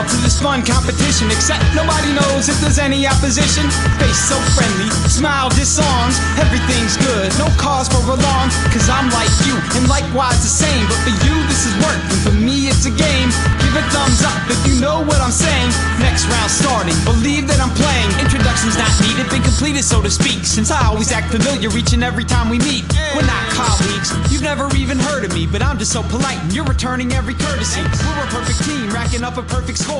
all to this fun competition, except nobody knows if there's any opposition. Face so friendly, smile disarms, everything's good, no cause for alarm, cause I'm like you, and likewise the same. But for you this is work, and for me it's a game. Give a thumbs up if you know what I'm saying. Next round starting, believe that I'm playing. Introduction's not needed, been completed so to speak, since I always act familiar each and every time we meet. We're not colleagues, you've never even heard of me, but I'm just so polite and you're returning every courtesy. We're a perfect team, racking up a perfect score.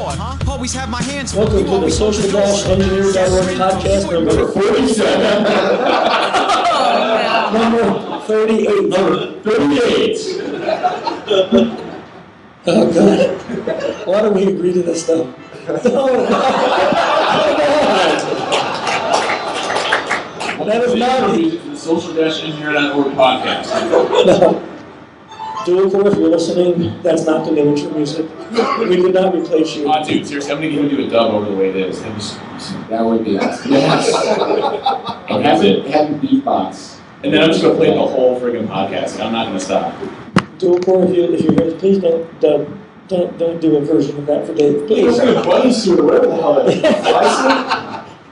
Always have my hands full. Welcome to the Social-Engineer.org podcast number 47. Number 38. Number 38. Oh God. Why do we agree to this stuff? That is not the Social-Engineer.org podcast. No. Dual, if you're listening, that's not the name of your music. We did not replace you. Dude, seriously, I'm going to even do a dub over the way it is. That would be awesome. Yes. And have beatbox. And then I'm just going to play the whole friggin' podcast, and I'm not going to stop. Dual, if you're here, please don't do a version of that for Dave. Please. It's like a bunny suit or whatever the hell it is.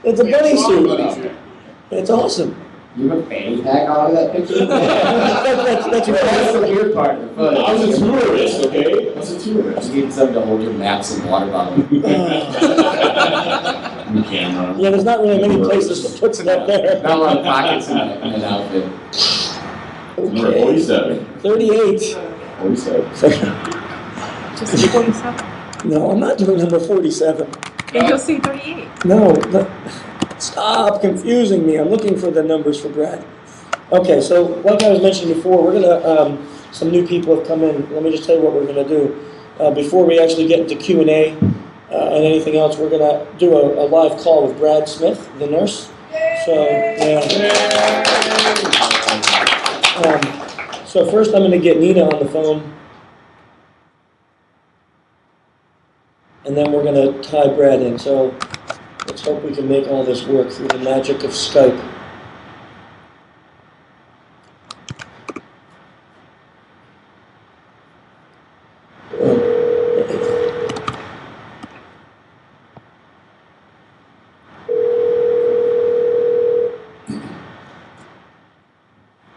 It's a bunny suit. It's awesome. You have a fanny pack on that picture? That's the weird part. I was a tourist, okay? I was a tourist. You need something to hold your maps and water bottle. The camera. Yeah, there's not really many places to put stuff there. Not a lot of pockets in an outfit. Number 47. 38. 47. Just 47? No, I'm not doing number 47. Then you'll see 38. No. Stop confusing me. I'm looking for the numbers for Brad. Okay, so like I was mentioning before, we're gonna some new people have come in. Let me just tell you what we're gonna do before we actually get into Q&A and anything else. We're gonna do a live call with Brad Smith, the nurse. So yeah. So first, I'm gonna get Nina on the phone, and then we're gonna tie Brad in. So. Let's hope we can make all this work through the magic of Skype.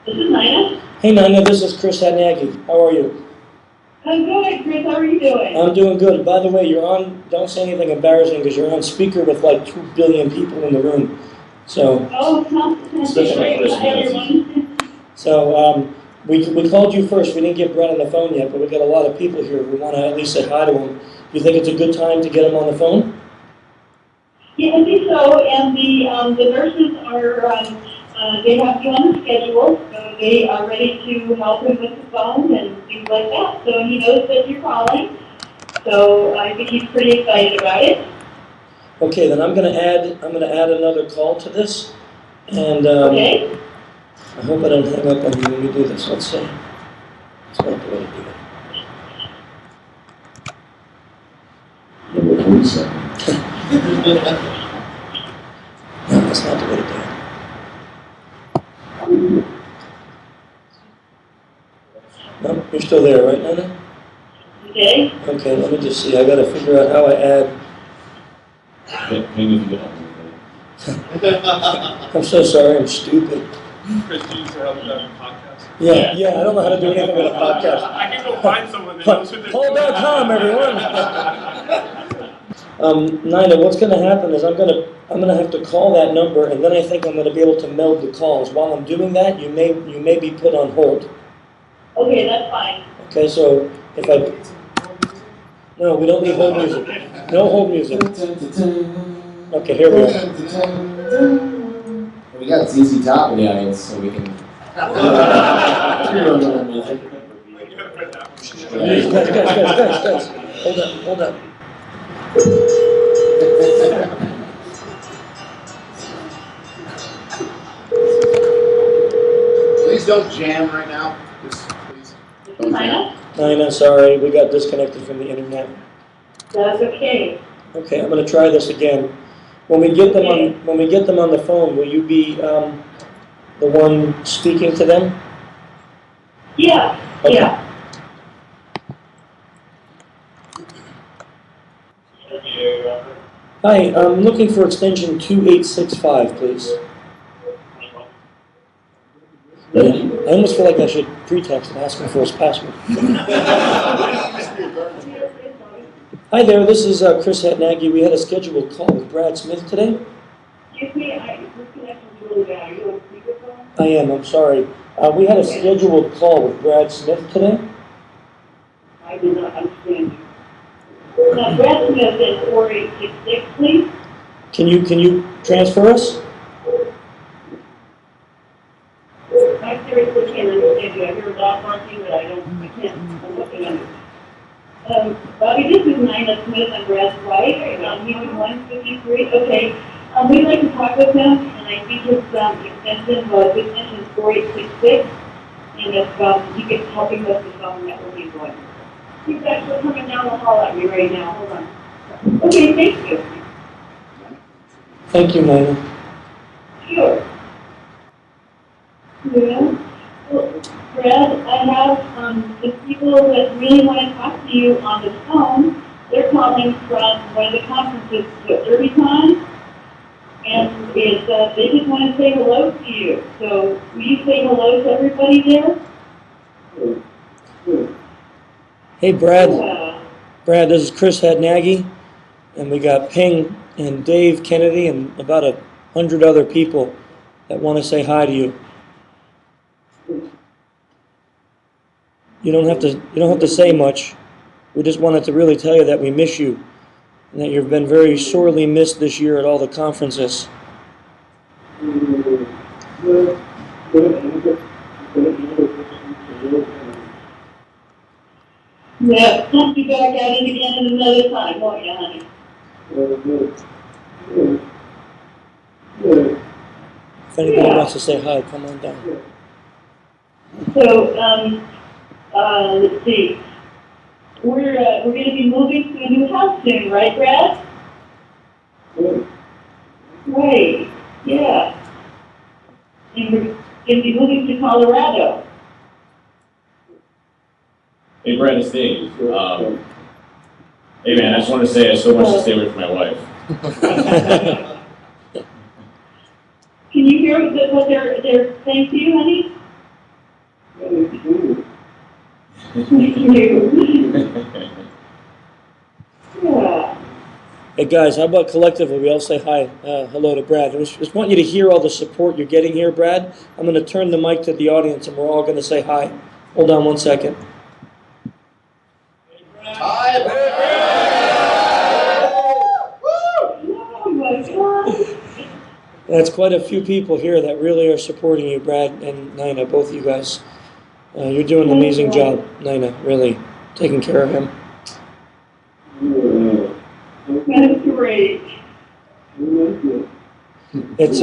This is Nina. Hey Nina, this is Chris Hadnaghi. How are you? I'm good, Chris. How are you doing? I'm doing good. By the way, you're on, don't say anything embarrassing because you're on speaker with like 2 billion people in the room. So, we called you first. We didn't get Brett on the phone yet, but we got a lot of people here. We want to at least say hi to him. Do you think it's a good time to get him on the phone? Yeah, I think so. And the nurses are, they have you on the schedule, so they are ready to help him with the phone and things like that. So he knows that you're calling. So I think he's pretty excited about it. Okay, then I'm gonna add another call to this, and Okay. I hope I don't hang up on you when we do this. Let's see. It's not the way to do it. Number 47. No, that's not the way to do it. No, you're still there, right, Nana? Okay. Okay, let me just see. I gotta figure out how I add. I'm so sorry, I'm stupid. Chris, do you help with that podcast? Yeah, I don't know how to do anything with a podcast. I can go find someone that knows what they're doing. Hold.com, everyone. Nina, what's gonna happen is I'm gonna have to call that number, and then I think I'm gonna be able to meld the calls. While I'm doing that, you may be put on hold. Okay, that's fine. Okay, so if I... No, we don't need hold music. No hold music. Okay, here we go. We got ZZ Top in the audience, so we can... Guys. Hold up. Please don't jam right now. Please don't jam. Nina, sorry, we got disconnected from the internet. That's okay. Okay, I'm going to try this again. When we get them on the phone, will you be the one speaking to them? Yeah. Okay. Yeah. Hi, I'm looking for extension 2865, please. I almost feel like I should pretext and ask him for his password. Hi there, this is Chris Hatnaggy. We had a scheduled call with Brad Smith today. Excuse me, this connection's really bad. Are you on speakerphone? I am, I'm sorry. We had a scheduled call with Brad Smith today. I do not understand you. Now, Brad Smith is 4866, please. Can you transfer us? I seriously can't understand you. I hear a dog barking, but I can't. I'm looking at it. Bobby, this is Nina Smith on Brad's wife. He's in 153. Okay. We'd like to talk with him, and I think his extension is 4866. And if you could help him with the phone, that would be good. He's actually coming down the hall at me right now. Hold on. Okay, thank you. Thank you, Nina. Sure. Yeah. Well, Brad, I have the people that really want to talk to you on the phone. They're calling from one of the conferences, DerbyCon, and they just want to say hello to you. So will you say hello to everybody there? Hey, Brad. Brad, this is Chris Hatnaggy, and we got Ping and Dave Kennedy and about 100 other people that want to say hi to you. You don't have to say much. We just wanted to really tell you that we miss you and that you've been very sorely missed this year at all the conferences. Yeah, don't be back at it again another time, won't you, honey? If anybody wants to say hi, come on down. So, let's see. We're going to be moving to a new house soon, right, Brad? Right. Yeah. And we're going to be moving to Colorado. Hey, Brad, it's Dave. Hey, man, I just want to say I so much to stay away from my wife. Can you hear what they're saying to you, honey? Yeah. Hey guys, how about collectively we all say hi, hello to Brad. I just want you to hear all the support you're getting here, Brad. I'm going to turn the mic to the audience and we're all going to say hi. Hold on one second. Hi, Oh my God. That's quite a few people here that really are supporting you, Brad and Nina, both of you guys. You're doing an amazing job, Nina, really taking care of him. That's great. It's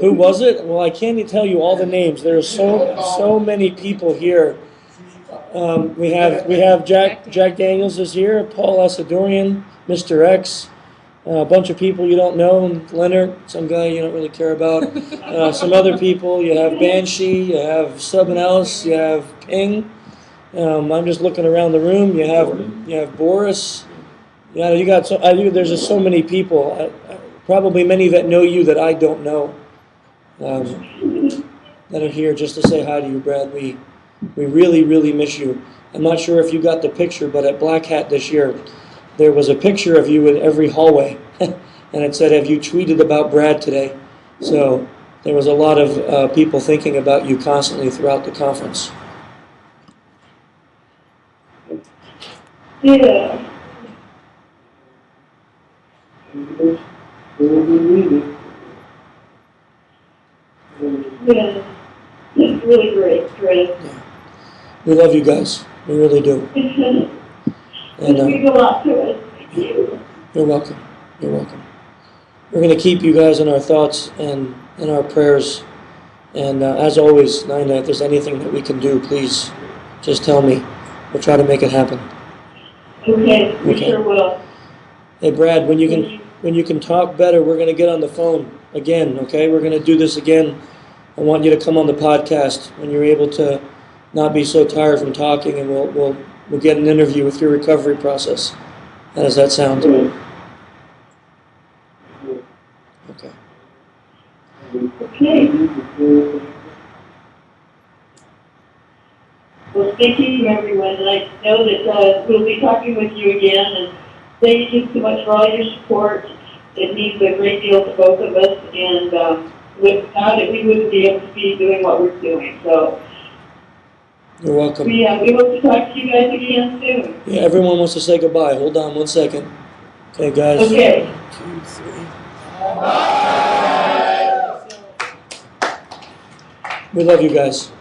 who was it? Well, I can't even tell you all the names. There's so many people here. We have Jack Daniels is here, Paul Asadorian, Mr. X, a bunch of people you don't know, Leonard, some guy you don't really care about, some other people. You have Banshee, you have Sub and Alice, you have Ping. I'm just looking around the room. You have Boris. Yeah, you got there's just so many people. Probably many that know you that I don't know. That are here just to say hi to you, Brad. We really, really miss you. I'm not sure if you got the picture, but at Black Hat this year, there was a picture of you in every hallway. And it said, have you tweeted about Brad today? So there was a lot of people thinking about you constantly throughout the conference. Yeah. Yeah. It's really great, Chris. Yeah. We love you guys. We really do. And means a lot to us. Thank you. You're welcome. You're welcome. We're going to keep you guys in our thoughts and in our prayers. And as always, Nina, if there's anything that we can do, please just tell me. We'll try to make it happen. Okay, we sure will. Hey, Brad, when you can talk better, we're going to get on the phone again, okay? We're going to do this again. I want you to come on the podcast when you're able to not be so tired from talking, and we'll get an interview with your recovery process. How does that sound? Well, thank you, everyone, and I know that we'll be talking with you again, and thank you so much for all your support. It means a great deal to both of us, and without it, we wouldn't be able to be doing what we're doing. So You're welcome. we hope to talk to you guys again soon. Yeah, everyone wants to say goodbye. Hold on 1 second. Okay, guys. Okay. 2, 3. We love you guys.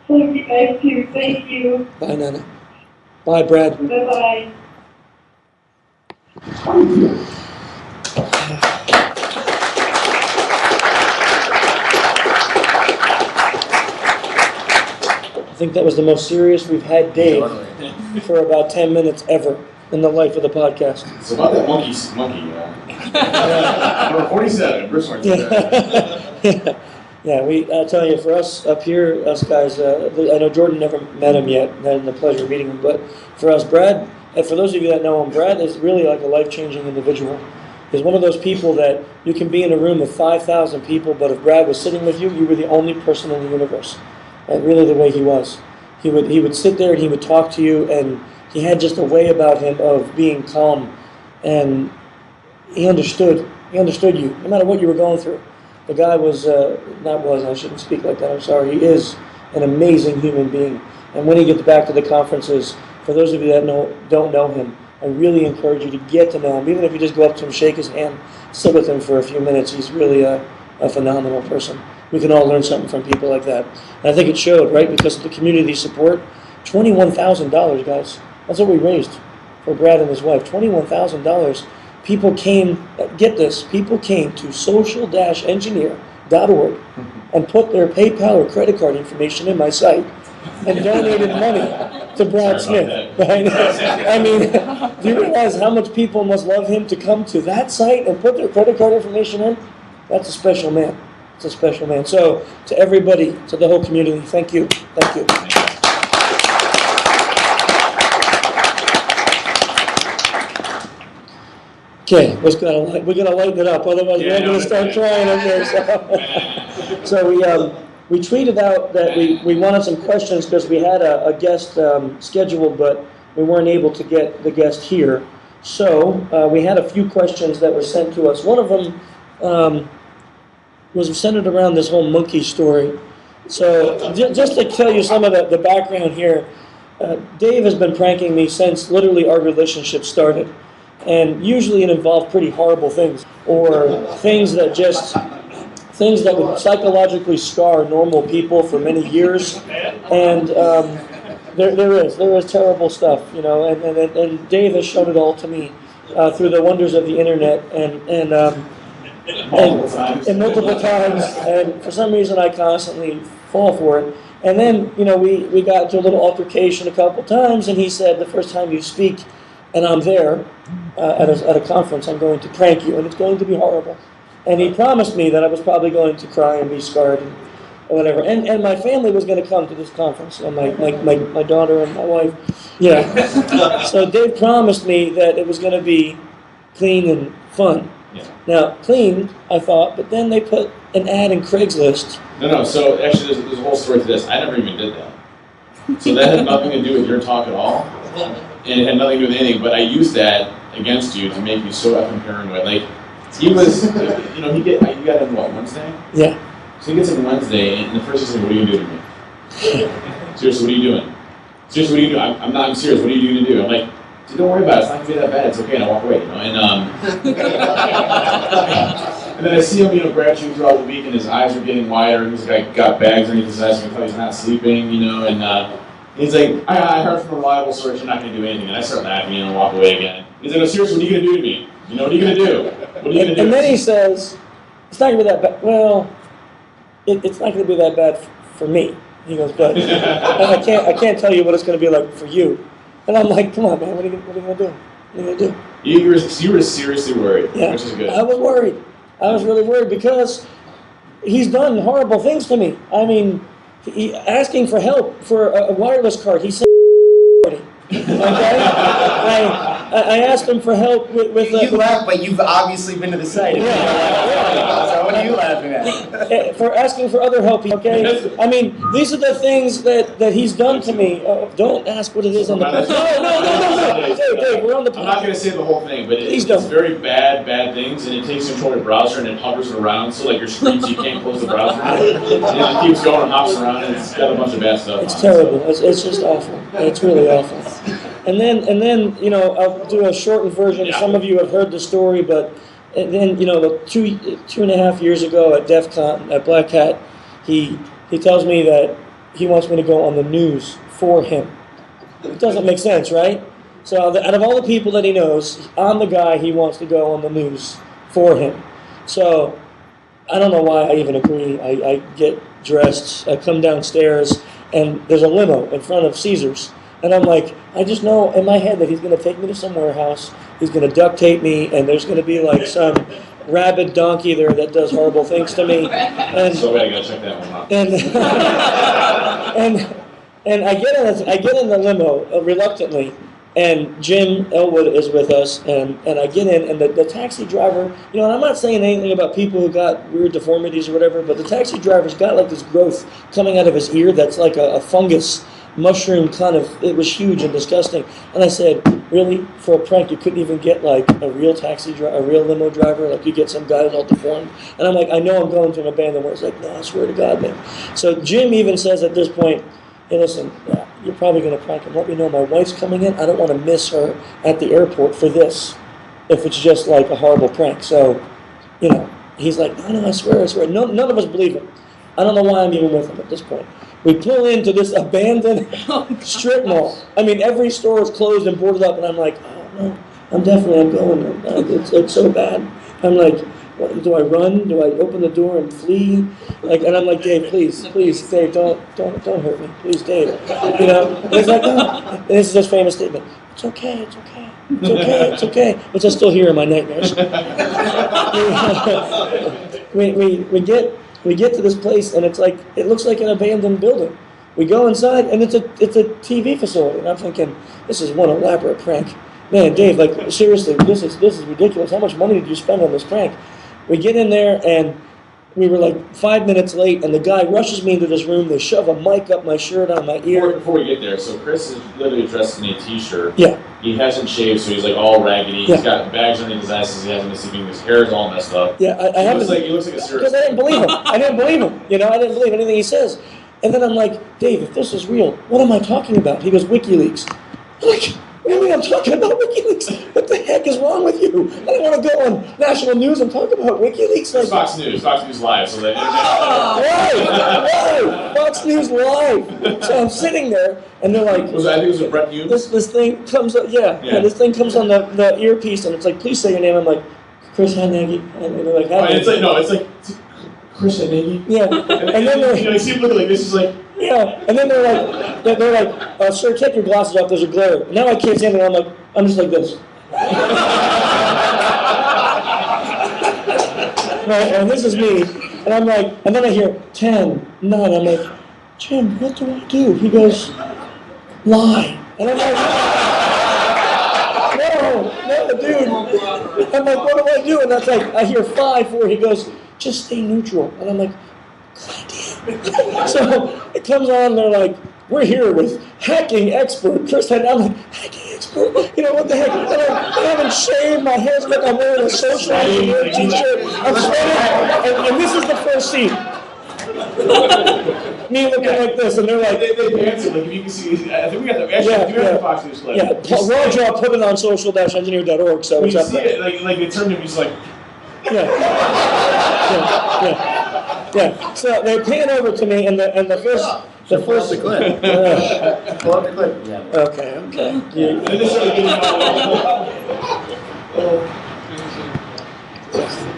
Thank you guys too. Thank you. Bye, Nana. Bye, Brad. Bye-bye. I think that was the most serious we've had Dave for about 10 minutes ever in the life of the podcast. It's about that monkey, Number 47, Bruce Martin. Yeah, I tell you, for us up here, us guys, I know Jordan never met him yet, had the pleasure of meeting him, but for us, Brad, and for those of you that know him, Brad is really like a life-changing individual. He's one of those people that you can be in a room of 5,000 people, but if Brad was sitting with you, you were the only person in the universe. And really the way he was. He would sit there and he would talk to you, and he had just a way about him of being calm, and he understood you, no matter what you were going through. The guy I shouldn't speak like that, I'm sorry. He is an amazing human being. And when he gets back to the conferences, for those of you that don't know him, I really encourage you to get to know him. Even if you just go up to him, shake his hand, sit with him for a few minutes, he's really a phenomenal person. We can all learn something from people like that. And I think it showed, right? Because of the community support, $21,000, guys. That's what we raised for Brad and his wife, $21,000. People came, get this, people came to social-engineer.org and put their PayPal or credit card information in my site and donated money to Brad Smith. Right? I mean, do you realize how much people must love him to come to that site and put their credit card information in? That's a special man. It's a special man. So, to everybody, to the whole community, thank you. Thank you. Okay, we're gonna lighten it up. Otherwise, we're gonna start crying up there. So we tweeted out that we wanted some questions because we had a guest scheduled, but we weren't able to get the guest here. So we had a few questions that were sent to us. One of them was centered around this whole monkey story. So just to tell you some of the background here, Dave has been pranking me since literally our relationship started. And usually it involved pretty horrible things, or things that would psychologically scar normal people for many years. And there is terrible stuff, you know, and Dave has shown it all to me through the wonders of the internet and multiple times, and for some reason I constantly fall for it. And then, you know, we got into a little altercation a couple times, and he said, the first time you speak and I'm there at a conference, I'm going to prank you, and it's going to be horrible. And he promised me that I was probably going to cry and be scarred and whatever. And my family was going to come to this conference, and my daughter and my wife. Yeah. So Dave promised me that it was going to be clean and fun. Yeah. Now, clean, I thought, but then they put an ad in Craigslist. No, so actually there's a whole story to this. I never even did that. So that had nothing to do with your talk at all. And it had nothing to do with anything, but I used that against you to make you so effing paranoid. Like, he was, you know, you got him, what, Wednesday? Yeah. So he gets him Wednesday, and the first thing he's like, what are you going to do to me? Seriously, what are you doing? Seriously, what are you doing? I'm serious, what are you going to do? I'm like, dude, don't worry about it, it's not going to be that bad, it's okay, and I walk away, you know, and and then I see him, you know, grouching throughout the week, and his eyes are getting wider, he's like, got bags underneath his eyes, so I can tell he's not sleeping, you know, and he's like, I heard from a reliable source you're not going to do anything, and I start laughing, and walk away again. He's like, no, seriously, what are you going to do to me? You know, what are you going to do? What are you going to do? And then he says, it's not going to be that bad. Well, it's not going to be that bad for me. He goes, but I can't tell you what it's going to be like for you. And I'm like, come on, man, what are you going to do? What are you going to do? You were seriously worried, yeah. Which is good. I was worried. I was really worried because he's done horrible things to me. I mean, asking for help for a wireless card. He said, okay? I asked him for help with you have, but you've obviously been to the site. Yeah. What are you laughing at? For asking for other help, okay? I mean, these are the things that he's done to me. Don't ask what it is on the podcast. No. Dave, we're on the podcast. I'm not going to say the whole thing, but it's don't. very bad things, and it takes control of your browser and it hovers it around, so like your screen, so you can't close the browser. And it keeps going and hops around, and it's got a bunch of bad stuff. It's terrible. It's just awful. It's really awful. And then you know, I'll do a shortened version. Yeah. Some of you have heard the story, but then you know, 2.5 years ago at DerbyCon at Black Hat, he tells me that he wants me to go on the news for him. It doesn't make sense, right? So out of all the people that he knows, I'm the guy he wants to go on the news for him. So I don't know why I even agree. I get dressed, I come downstairs, and there's a limo in front of Caesars. And I'm like, I just know in my head that he's going to take me to some warehouse, he's going to duct tape me, and there's going to be like some rabid donkey there that does horrible things to me. And, so I got to check that one out. And I get in the limo reluctantly, and Jim Elwood is with us, and I get in, and the taxi driver, you know, and I'm not saying anything about people who got weird deformities or whatever, but the taxi driver's got like this growth coming out of his ear that's like a fungus mushroom kind of, it was huge and disgusting. And I said, really? For a prank, you couldn't even get like a real a real limo driver? Like you get some guy who's all deformed? And I'm like, I know I'm going to an abandoned where it's like, no, I swear to God, man. So Jim even says at this point, hey, listen, you're probably going to prank him. Let me know my wife's coming in. I don't want to miss her at the airport for this if it's just like a horrible prank. So, you know, he's like, no, I swear. None of us believe him. I don't know why I'm even with him at this point. We pull into this abandoned strip mall. I mean, every store is closed and boarded up, and I'm like, oh, no, I'm going. It's so bad. I'm like, what, do I run? Do I open the door and flee? Like, and I'm like, Dave, please, Dave, don't hurt me. Please, Dave. You know? And he's like, no. And this is his famous statement. It's okay. Which I still hear in my nightmares. We get to this place, and it's like, it looks like an abandoned building. We go inside, and it's a TV facility, and I'm thinking, this is one elaborate prank. Man, Dave, like, seriously, this is ridiculous. How much money did you spend on this prank? We get in there, and we were like 5 minutes late, and the guy rushes me into this room. They shove a mic up my shirt on my ear. Before we get there, so Chris is literally dressed in a t-shirt. Yeah. He hasn't shaved, so he's like all raggedy. Yeah. He's got bags underneath his eyes. He hasn't been sleeping. His hair is all messed up. Yeah, He looks like a serious. because I didn't believe him. I didn't believe anything he says. And then I'm like, Dave, if this is real, what am I talking about? He goes, WikiLeaks. I'm like, what do you mean I'm talking about WikiLeaks? What the heck is wrong with you? I don't want to go on national news and talk about WikiLeaks. It's Fox News Live. So that. Right, Fox News Live. So I'm sitting there, and they're like, I think it was a Brett News. This thing comes up, yeah. This thing comes on the earpiece, and it's like, please say your name. I'm like, Chris Hanagi. And they're like, it's like Chris Hanagi. Yeah. And then they're, you see him looking like this is like. Yeah, and then they're like, sir, take your glasses off. There's a glare. Now I can't see anything. I'm just like this. Right, and this is me, and I'm like, and then I hear 10, 9. I'm like, Jim, what do I do? He goes, lie. And I'm like, no, dude. I'm like, what do I do? And that's like, I hear 5, 4. He goes, just stay neutral. And I'm like, so it comes on, they're like, we're here with hacking expert Chris Hanagi. I'm like, hacking expert? You know, what the heck? I haven't shaved, my hair's like I'm wearing a social engineer t-shirt. I'm sweating, and this is the first scene. Me looking like this, and they're like, they dance it, like, you can see, I think we got the Fox News clip. Yeah, Roger, I'll put it on social-engineer.org, so it's you up see there. it, like they turned him, he's like, Yeah. So they pan over to me, and the first. Pull up the clip. Pull up the clip. Yeah. Okay.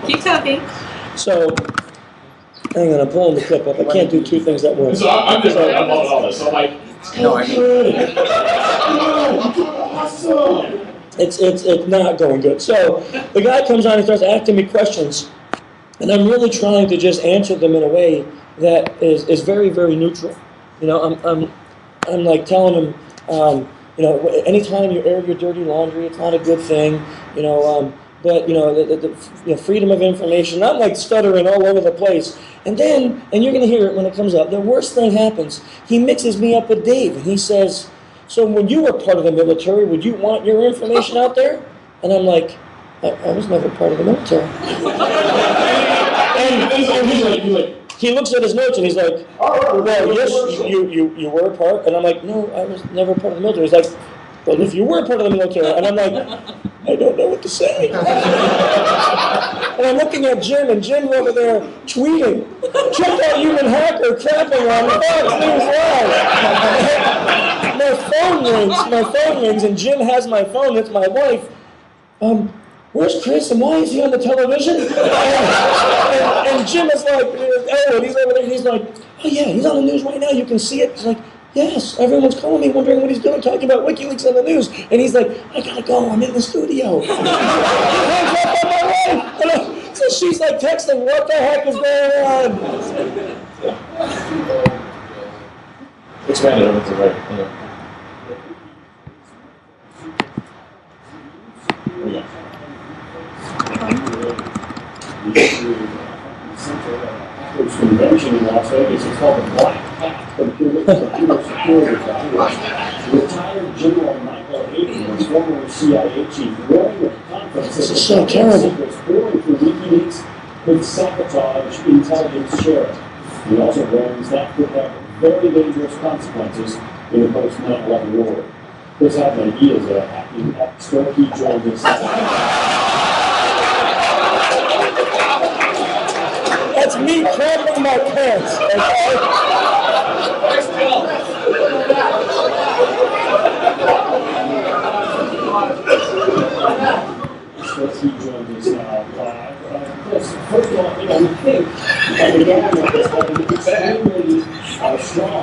Keep talking. So, hang on, I'm pulling the clip up. I can't do two things at once. so I'm loving all this. So I'm like, awesome. It's not going good. So the guy comes on and starts asking me questions, and I'm really trying to just answer them in a way that is very, very neutral. You know, I'm like telling him, you know, anytime you air your dirty laundry, it's not a good thing. You know, but the freedom of information. I'm like stuttering all over the place. And then, and you're going to hear it when it comes up, the worst thing happens. He mixes me up with Dave, and he says, so when you were part of the military, would you want your information out there? And I'm like, I was never part of the military. and he's like, he looks at his notes and he's like, well, yes, you were a part. And I'm like, no, I was never part of the military. He's like, well, if you were part of the military. And I'm like, I don't know what to say. And I'm looking at Jim, and Jim's over there tweeting, check out human hacker crapping on Fox News Live. My phone rings, and Jim has my phone, it's my wife. Where's Chris, and why is he on the television? And Jim is like, and he's over there, and he's like, oh yeah, he's on the news right now, you can see it. He's like, yes, everyone's calling me, wondering what he's doing, talking about WikiLeaks on the news. And he's like, I gotta go, I'm in the studio. He hangs up on my wife. So she's like texting, what the heck is going on? Expand it over to the right. Convention in Las Vegas. It's called the Black Hat Computer Security Conference. Retired General Michael Hayden was former CIA chief. Warning of the conference. This is so terrible. Secrets pouring through WikiLeaks could sabotage intelligence sharing. He also warns that could have very dangerous consequences in the post-9/11 world. Chris Hadley, he is a hacking expert. He joined us. That's me crapping my pants. Okay? He joined us live. First of all, we think that the government is extremely strong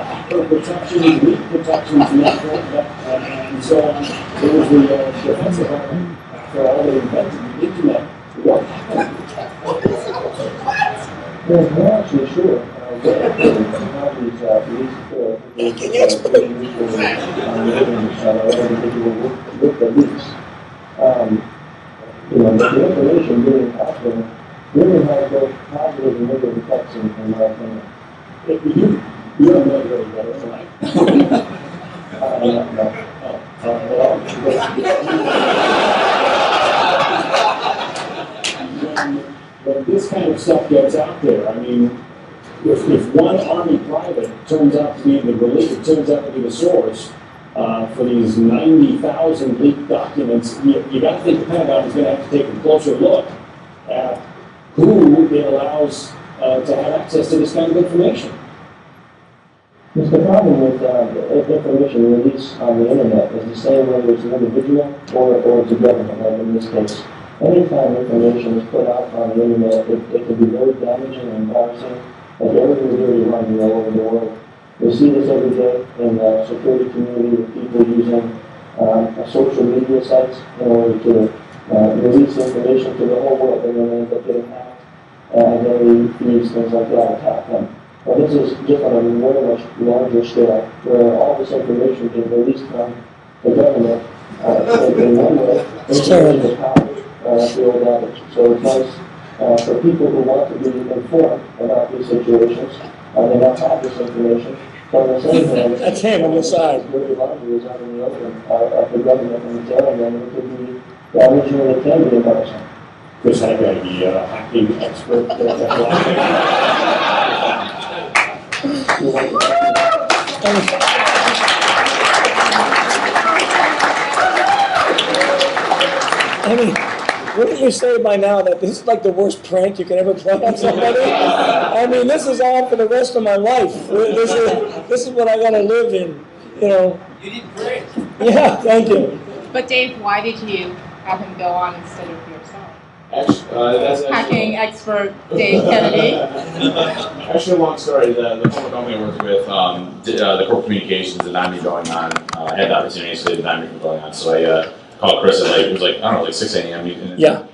hacker protection, leak protections network, and so on. It was the Defense Department, after all, they invented the internet. What happened? Well, we're actually sure. Can you explain? The information being out there really has both positive and negative effects in my opinion. You don't know really better, right? When this kind of stuff gets out there, I mean, if one Army private turns out to be the release, it turns out to be the source for these 90,000 leaked documents, you got to think the Pentagon is going to have to take a closer look at who it allows to have access to this kind of information. It's the problem with information released on the internet is the same whether it's an individual or it's a government, like in this case. Anytime information is put out on the internet, it can be very damaging and embarrassing, and very dirty running all over the world. We see this every day in the security community with people using social media sites in order to release information to the whole world, and then they end up getting hacked, identity thieves, things like that, attack them. But this is different on a very much larger scale, where all this information is released from the government in one way, it's the power field damage. So it's nice for people who want to be informed about these situations. They now have this information. But on the same hand, that's him on the side. Very largely is out in the open of the government and telling them it could be damaging and it can be embarrassing. Chris Hadley, the hacking expert. I mean, wouldn't you say by now that this is like the worst prank you can ever play on somebody? I mean, this is on for the rest of my life. This is what I gotta live in, you know. You did great. Yeah, thank you. But Dave, why did you have him go on instead of yourself? That's Hacking expert Dave Kennedy. Actually, a long story. The former company I worked with, the corporate communications denied me going on. I had the opportunity, so they denied me from going on. So I called Chris at it was like, I don't know, like 6 a.m. Yeah.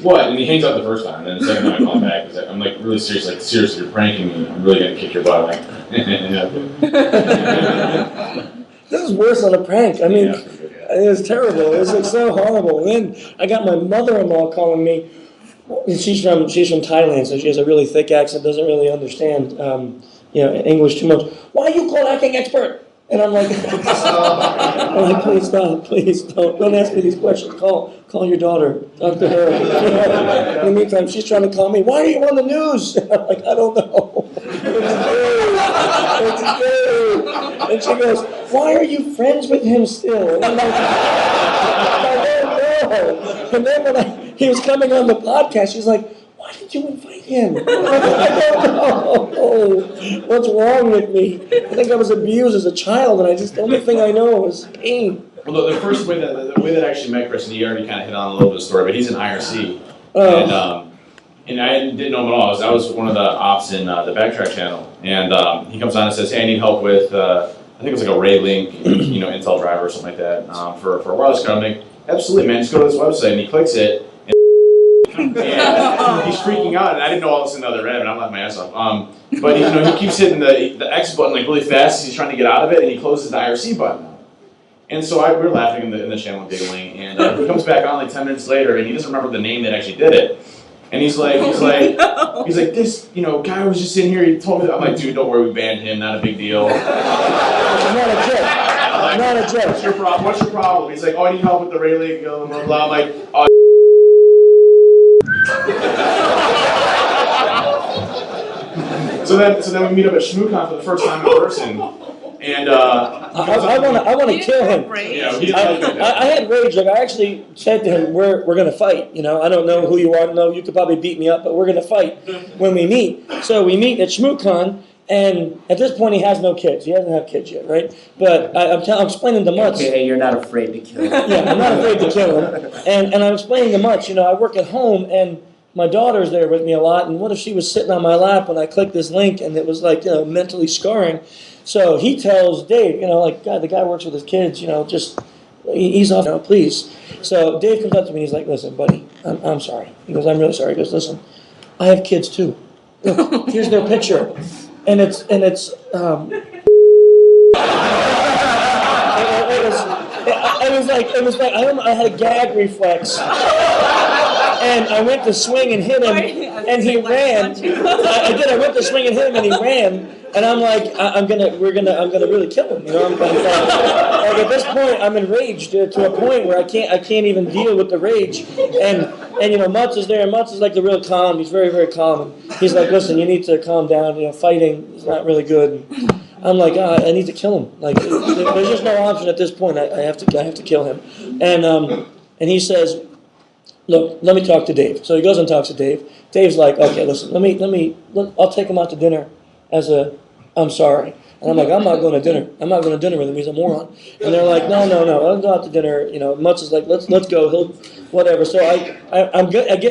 What? And he hangs up the first time, and then the second time I call him back, he's like, I'm like really serious, like seriously, you're pranking me. I'm really gonna kick your butt. I'm like, This is worse than a prank. I mean, It was terrible. It was like so horrible. And then I got my mother-in-law calling me. And she's from Thailand, so she has a really thick accent. Doesn't really understand English too much. Why are you called acting expert? And I'm like, please stop, please don't ask me these questions. Call your daughter, talk to her. In the meantime, she's trying to call me. Why are you on the news? And I'm like, I don't know. It's good. And she goes, why are you friends with him still? And I'm like, I don't know. And then when he was coming on the podcast, she's like, why did you invite him? I don't know. What's wrong with me? I think I was abused as a child, and the only thing I know is pain. Well, the first way that I actually met Chris, and he already kind of hit on a little bit of the story, but he's in IRC. And I didn't know him at all. I was one of the ops in the Backtrack channel. And he comes on and says, hey, I need help with, I think it was like a Ray Link, Intel driver or something like that for a wireless card. I'm like, absolutely, man, just go to this website. And he clicks it. And he's freaking out, and I didn't know all this in the other end, and I'm laughing my ass off. But he keeps hitting the X button like really fast as he's trying to get out of it, and he closes the IRC button. And so we were laughing in the channel, giggling, and he comes back on like 10 minutes later, and he doesn't remember the name that actually did it. And he's like, this guy was just in here. He told me that. I'm like, dude, don't worry, we banned him. Not a big deal. Not a joke. Not a joke. What's your problem? What's your problem? He's like, oh, I need help with the Ray Link, blah blah blah. I'm like, oh. So then we meet up at ShmooCon for the first time in person, and I want to kill him. I had rage. Like, I actually said to him, "We're gonna fight." I don't know who you are. No, you could probably beat me up, but we're gonna fight when we meet. So we meet at ShmooCon, and at this point he has no kids. He doesn't have kids yet, right? But I'm explaining to Mutz. Okay, you're not afraid to kill him. Yeah, I'm not afraid to kill him, and I'm explaining to Mutz. I work at home and my daughter's there with me a lot, and what if she was sitting on my lap when I clicked this link and it was like, mentally scarring. So he tells Dave, God, the guy works with his kids, just ease off, please. So Dave comes up to me and he's like, listen, buddy, I'm sorry. He goes, I'm really sorry. He goes, listen, I have kids too. Look, here's their picture. And it's it was like I had a gag reflex. And I went to swing and hit him, and he ran. I did. I went to swing and hit him, and he ran. And I'm like, I'm gonna really kill him. Like at this point, I'm enraged to a point where I can't even deal with the rage. And Mutz is there, and Mutz is like the real calm. He's very, very calm. And he's like, listen, you need to calm down. Fighting is not really good. And I'm like, I need to kill him. Like, there's just no option at this point. I have to kill him. And he says, look, let me talk to Dave. So he goes and talks to Dave. Dave's like, okay, listen, I'll take him out to dinner I'm sorry. And I'm like, I'm not going to dinner. I'm not going to dinner with him. He's a moron. And they're like, no, I'll go out to dinner. Mutz is like, let's go. He'll, whatever. So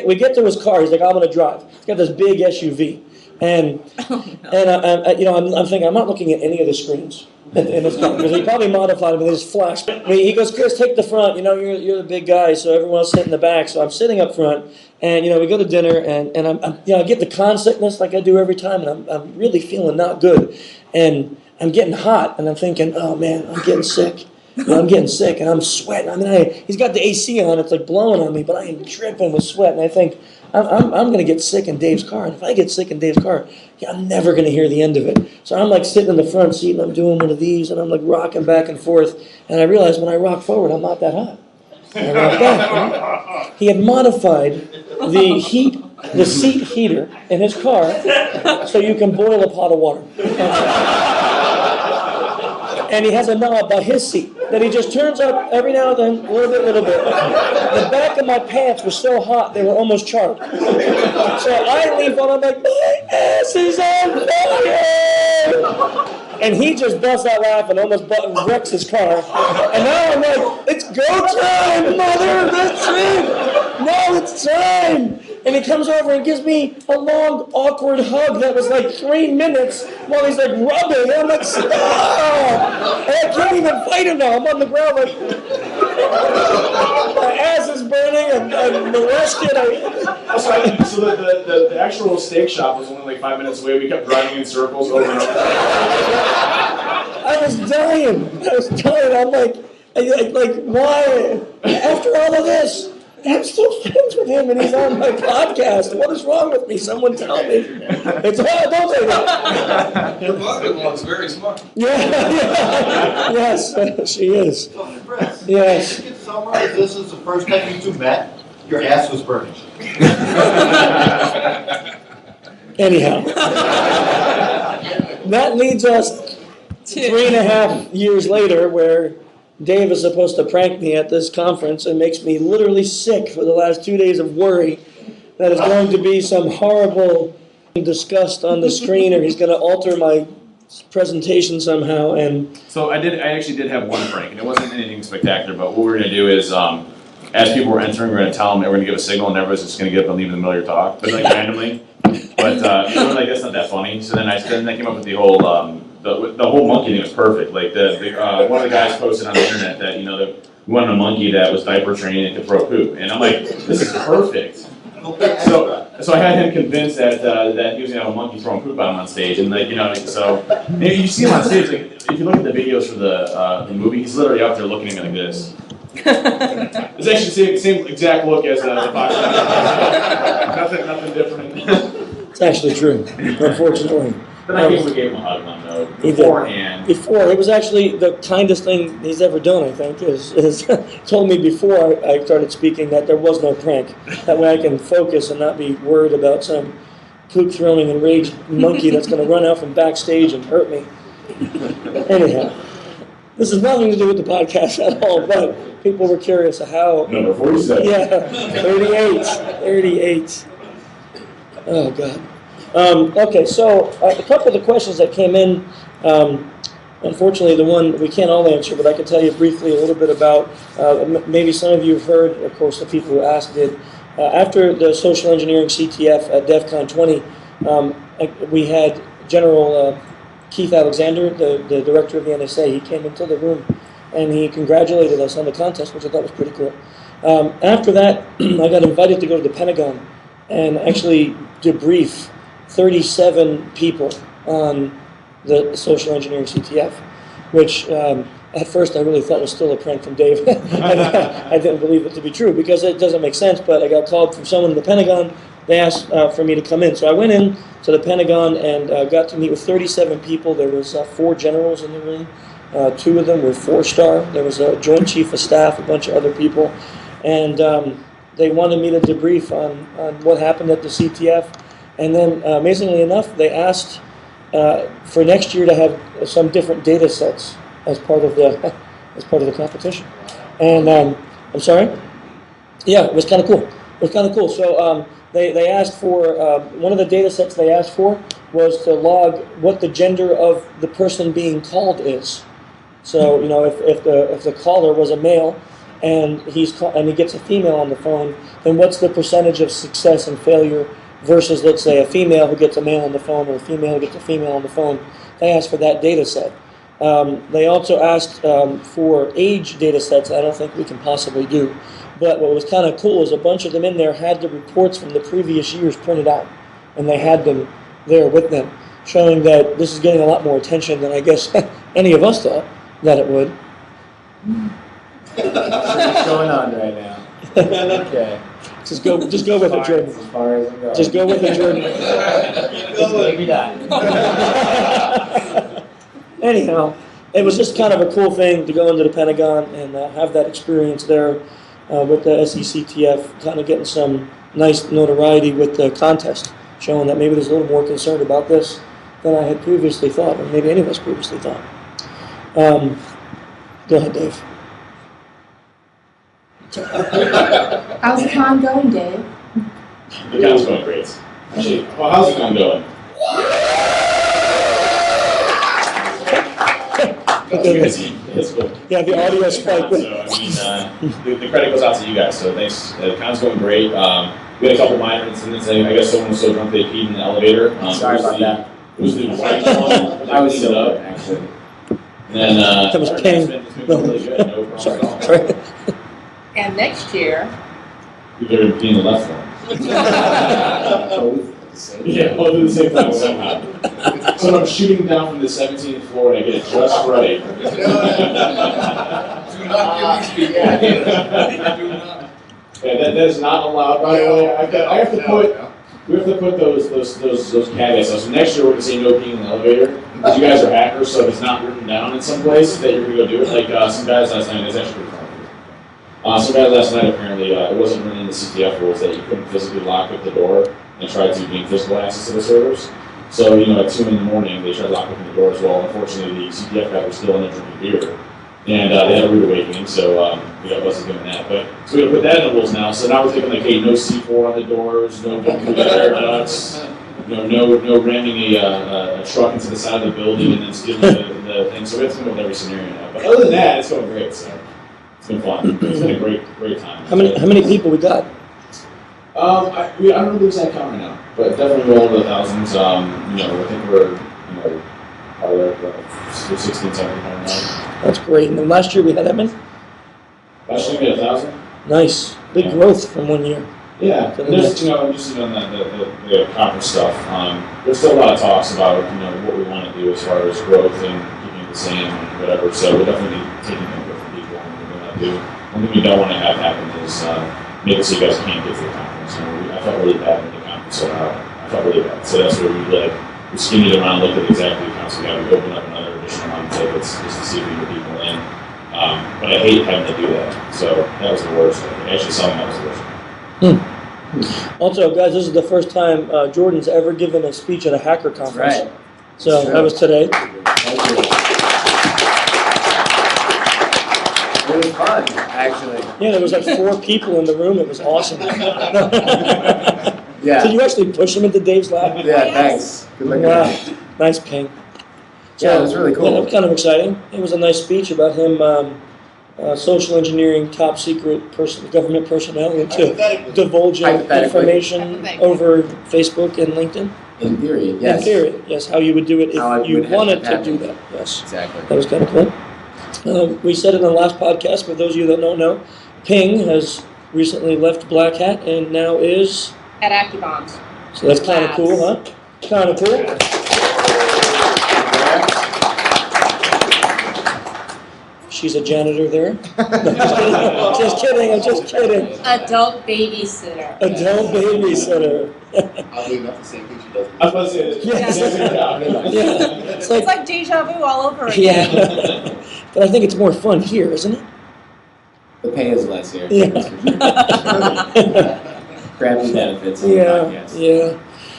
we get to his car. He's like, I'm going to drive. He's got this big SUV. And I'm thinking, I'm not looking at any of the screens in his car, because he probably modified them and they just flashed. He goes, Chris, take the front. You're the big guy, so everyone else sit in the back. So I'm sitting up front, and we go to dinner, and I get the con sickness like I do every time, and I'm really feeling not good, and I'm getting hot, and I'm thinking, oh man, I'm getting sick. I'm getting sick, and I'm sweating. I mean, he's got the AC on; it's like blowing on me, but I am dripping with sweat, and I think, I'm going to get sick in Dave's car. And if I get sick in Dave's car, I'm never going to hear the end of it. So I'm like sitting in the front seat and I'm doing one of these and I'm like rocking back and forth. And I realize when I rock forward, I'm not that hot. And I rock back. Right? He had modified the seat heater in his car so you can boil a pot of water. And he has a knob by his seat that he just turns up every now and then, a little bit. The back of my pants were so hot, they were almost charred. So I leave on, I'm like, my ass is on fire! And he just busts out laughing, almost wrecks his car. And now I'm like, it's go time, mother! That's it! Now it's time! And he comes over and gives me a long, awkward hug that was like 3 minutes while he's like rubbing. And I'm like, stop! And I can't even fight him now. I'm on the ground like, my ass is burning and the rest kid. So the actual steak shop was only like 5 minutes away. We kept driving in circles over and over. I was dying. I'm like, Like, why? After all of this, I'm still friends with him, and he's on my podcast. What is wrong with me? Someone tell me. It's don't say that. Your mother-in-law is very smart. Yes, she is. So, Chris, Yes. you could summarize this as the first time you two met, your ass was burning. Anyhow, that leads us 3.5 years later, where Dave is supposed to prank me at this conference and makes me literally sick for the last 2 days of worry that it's going to be some horrible disgust on the screen, or he's going to alter my presentation somehow. And so I actually did have one prank, and it wasn't anything spectacular, but what we're going to do is, as people were entering, we're going to tell them, we're going to give a signal, and everybody's just going to get up and leave in the middle of your talk, but like randomly. But like, that's not that funny. So then I came up with the whole the whole monkey thing was perfect. Like one of the guys posted on the internet that that we wanted a monkey that was diaper trained and could throw poop, and I'm like, this is perfect. So I had him convinced that he was gonna have a monkey throwing poop on stage, and so maybe you see him on stage. Like if you look at the videos for the movie, he's literally out there looking at me like this. It's actually the same exact look as the box. Nothing different. It's actually true, unfortunately. Then I gave him a hug on the beforehand. Before, it was actually the kindest thing he's ever done, I think, is told me before I started speaking that there was no prank. That way I can focus and not be worried about some poop-throwing enraged monkey that's going to run out from backstage and hurt me. Anyhow, this has nothing to do with the podcast at all, but people were curious how... Number 47. Yeah, 38. Oh, God. Okay, so a couple of the questions that came in, unfortunately the one we can't all answer, but I can tell you briefly a little bit about, maybe some of you have heard, of course the people who asked did, after the social engineering CTF at DerbyCon 20, we had General Keith Alexander, the director of the NSA. He came into the room and he congratulated us on the contest, which I thought was pretty cool. After that, I got invited to go to the Pentagon and actually debrief 37 people on the social engineering CTF, which at first I really thought was still a prank from Dave. I didn't believe it to be true because it doesn't make sense, but I got called from someone in the Pentagon. They asked for me to come in. So I went in to the Pentagon and got to meet with 37 people. There was 4 generals in the room. 2 of them were 4-star. There was a Joint Chief of Staff, a bunch of other people. And they wanted me to debrief on what happened at the CTF. And then, amazingly enough, they asked for next year to have some different data sets as part of the competition. And I'm sorry? Yeah, it was kind of cool. So they asked for, one of the data sets they asked for was to log what the gender of the person being called is. So, if the caller was a male and he gets a female on the phone, then what's the percentage of success and failure versus, let's say, a female who gets a male on the phone or a female who gets a female on the phone? They asked for that data set. They also asked for age data sets. I don't think we can possibly do. But what was kind of cool is a bunch of them in there had the reports from the previous years printed out, and they had them there with them, showing that this is getting a lot more attention than I guess any of us thought that it would. What's going on right now? Okay. Just go with it, Jordan. As far as I'm going. Just go with it, Jordan. Maybe not. Anyhow, it was just kind of a cool thing to go into the Pentagon and have that experience there with the SECTF, kind of getting some nice notoriety with the contest, showing that maybe there's a little more concern about this than I had previously thought, or maybe any of us previously thought. Go ahead, Dave. How's the con going, Dave? The con's going great. Actually, well, how's the con going? Yeah, the audio spike. So, I mean, the credit goes out to you guys, so thanks. The con's going great. We had a couple minor incidents. I guess someone was so drunk they peed in the elevator. Sorry about that. It was the white one. I was still up, actually. And then, that was pain. It's been really good. No problem at all. Sorry. And next year, You better be in the left one. Yeah, both at the same time somehow. So I'm shooting down from the 17th floor and I get it just right. Do not give me speed. Yeah, that is not allowed, by the way. I have to put. We have to put those caveats. So next year we're going to say no peeing in the elevator. Because you guys are hackers, so if it's not written down in some place that you're going to go do it. Like some guys last night, it's actually pretty funny. Some guys last night apparently it wasn't written in the CTF rules that you couldn't physically lock up the door and try to gain physical access to the servers. So at 2 in the morning they tried locking the door as well. Unfortunately, the CTF guys were still in there drinking beer. And they had a rude awakening, so we got busted doing that. But so we put that in the rules now. So now we're thinking like, hey, no C4 on the doors, no air ducts, no ramming a truck into the side of the building and then stealing the thing. So we have to come up with every scenario now. But other than that, it's going great. So it's been fun. It's been a great time. How many people we got? I don't know the exact count right now, but definitely well over the thousands. I think we're probably like 16, 17 now. That's great. And then last year we had that many? Last year we had 1,000. Nice. Big growth from 1 year. Yeah. There's, just on the conference stuff, there's still a lot of talks about, what we want to do as far as growth and keeping it the same and whatever. So we're definitely taking input from people on what we want to do. One thing we don't want to have happen is make it so you guys can't get to the conference. I felt really bad when the conference sold out. I felt really bad. So that's where we skinned it around, looked at exactly the accounts we got. We opened up another additional amount of tickets just to see if we could get people in. But I hate having to do that. So that was the worst. Actually, selling that was the worst. Also, guys, this is the first time Jordan's ever given a speech at a hacker conference. Right. So that was today. It was fun, actually. Yeah, there was like 4 people in the room. It was awesome. Yeah. Did you actually push him into Dave's lap? Yeah, thanks. Good looking. Wow. Nice ping. So, Yeah, it was really cool. Yeah, that was kind of exciting. It was a nice speech about him social engineering top secret government personnel into divulging information over Facebook and LinkedIn. In theory, yes. In theory, yes. How you would do it if you wanted to do that. Yes. Exactly. That was kind of cool. We said it in the last podcast, but those of you that don't know, Ping has recently left Black Hat and now is At ActiveBonds. So that's kind of cool, huh? Kind of cool. She's a janitor there. No, just kidding. I'm just kidding. Adult babysitter. Adult babysitter. Oddly enough, the same thing she does. I was about to say this. Yeah. It's like deja vu all over again. Yeah. But I think it's more fun here, isn't it? The pay is less here. Yeah. Crappy benefits on the podcast. Yeah.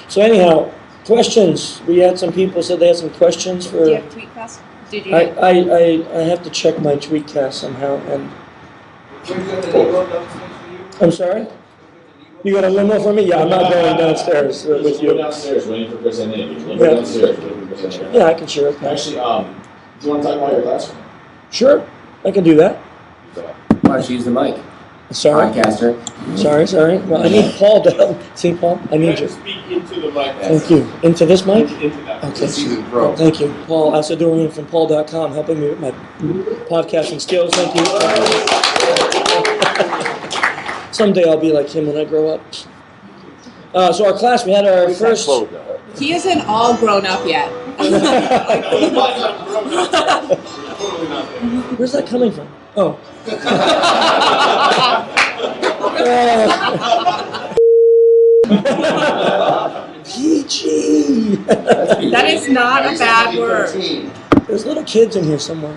So anyhow, questions. We had some people said they had some questions for. Do you have TweetCast? Did you? I have to check my TweetCast somehow and. I'm sorry. You got a limo for me? Yeah, I'm not going downstairs with you. Go downstairs waiting for Chris and Nick. Go downstairs waiting for Chris and Nick. Yeah, I can share it. Actually, do you want to talk about your classroom? Sure, I can do that. Why don't you use the mic? Sorry. Podcaster. Sorry. Well, I need Paul to help. See, Paul, I need you. Speak into the mic. Thank you. Into this mic? Into that. Okay. Season pro. Thank you. Paul Asadorian from paul.com helping me with my podcasting skills. Thank you. Someday I'll be like him when I grow up. So our class, we had our first... He isn't all grown up yet. Where's that coming from? Oh. PG. That is not a bad word. There's little kids in here somewhere.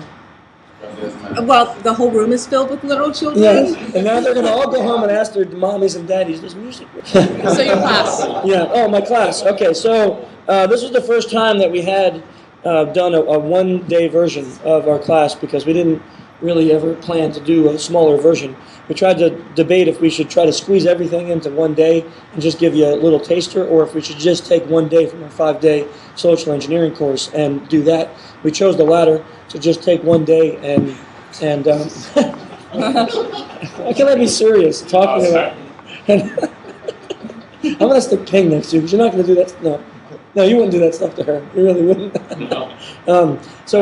Well, the whole room is filled with little children. Yeah, and now they're going to all go home and ask their mommies and daddies, "There's music." So your class. Yeah. Oh, my class. Okay, so this was the first time that we had done a one-day version of our class because we didn't really ever plan to do a smaller version. We tried to debate if we should try to squeeze everything into one day and just give you a little taster, or if we should just take one day from our 5-day social engineering course and do that. We chose the latter, to just take one day and I cannot be serious talking about. I'm gonna stick Ping next to you because you're not gonna do that. No, you wouldn't do that stuff to her. You really wouldn't. No. So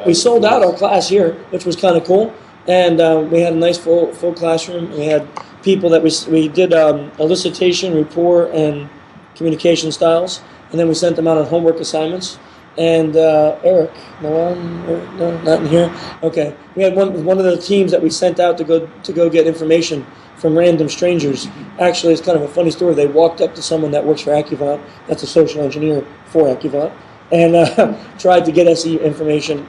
we sold out our class here, which was kind of cool, and we had a nice full classroom. We had people that we did elicitation, rapport, and communication styles, and then we sent them out on homework assignments. And Eric, no, not in here. Okay, we had one of the teams that we sent out to go get information from random strangers. Actually, it's kind of a funny story. They walked up to someone that works for AccuVant, that's a social engineer for AccuVant, and tried to get SE information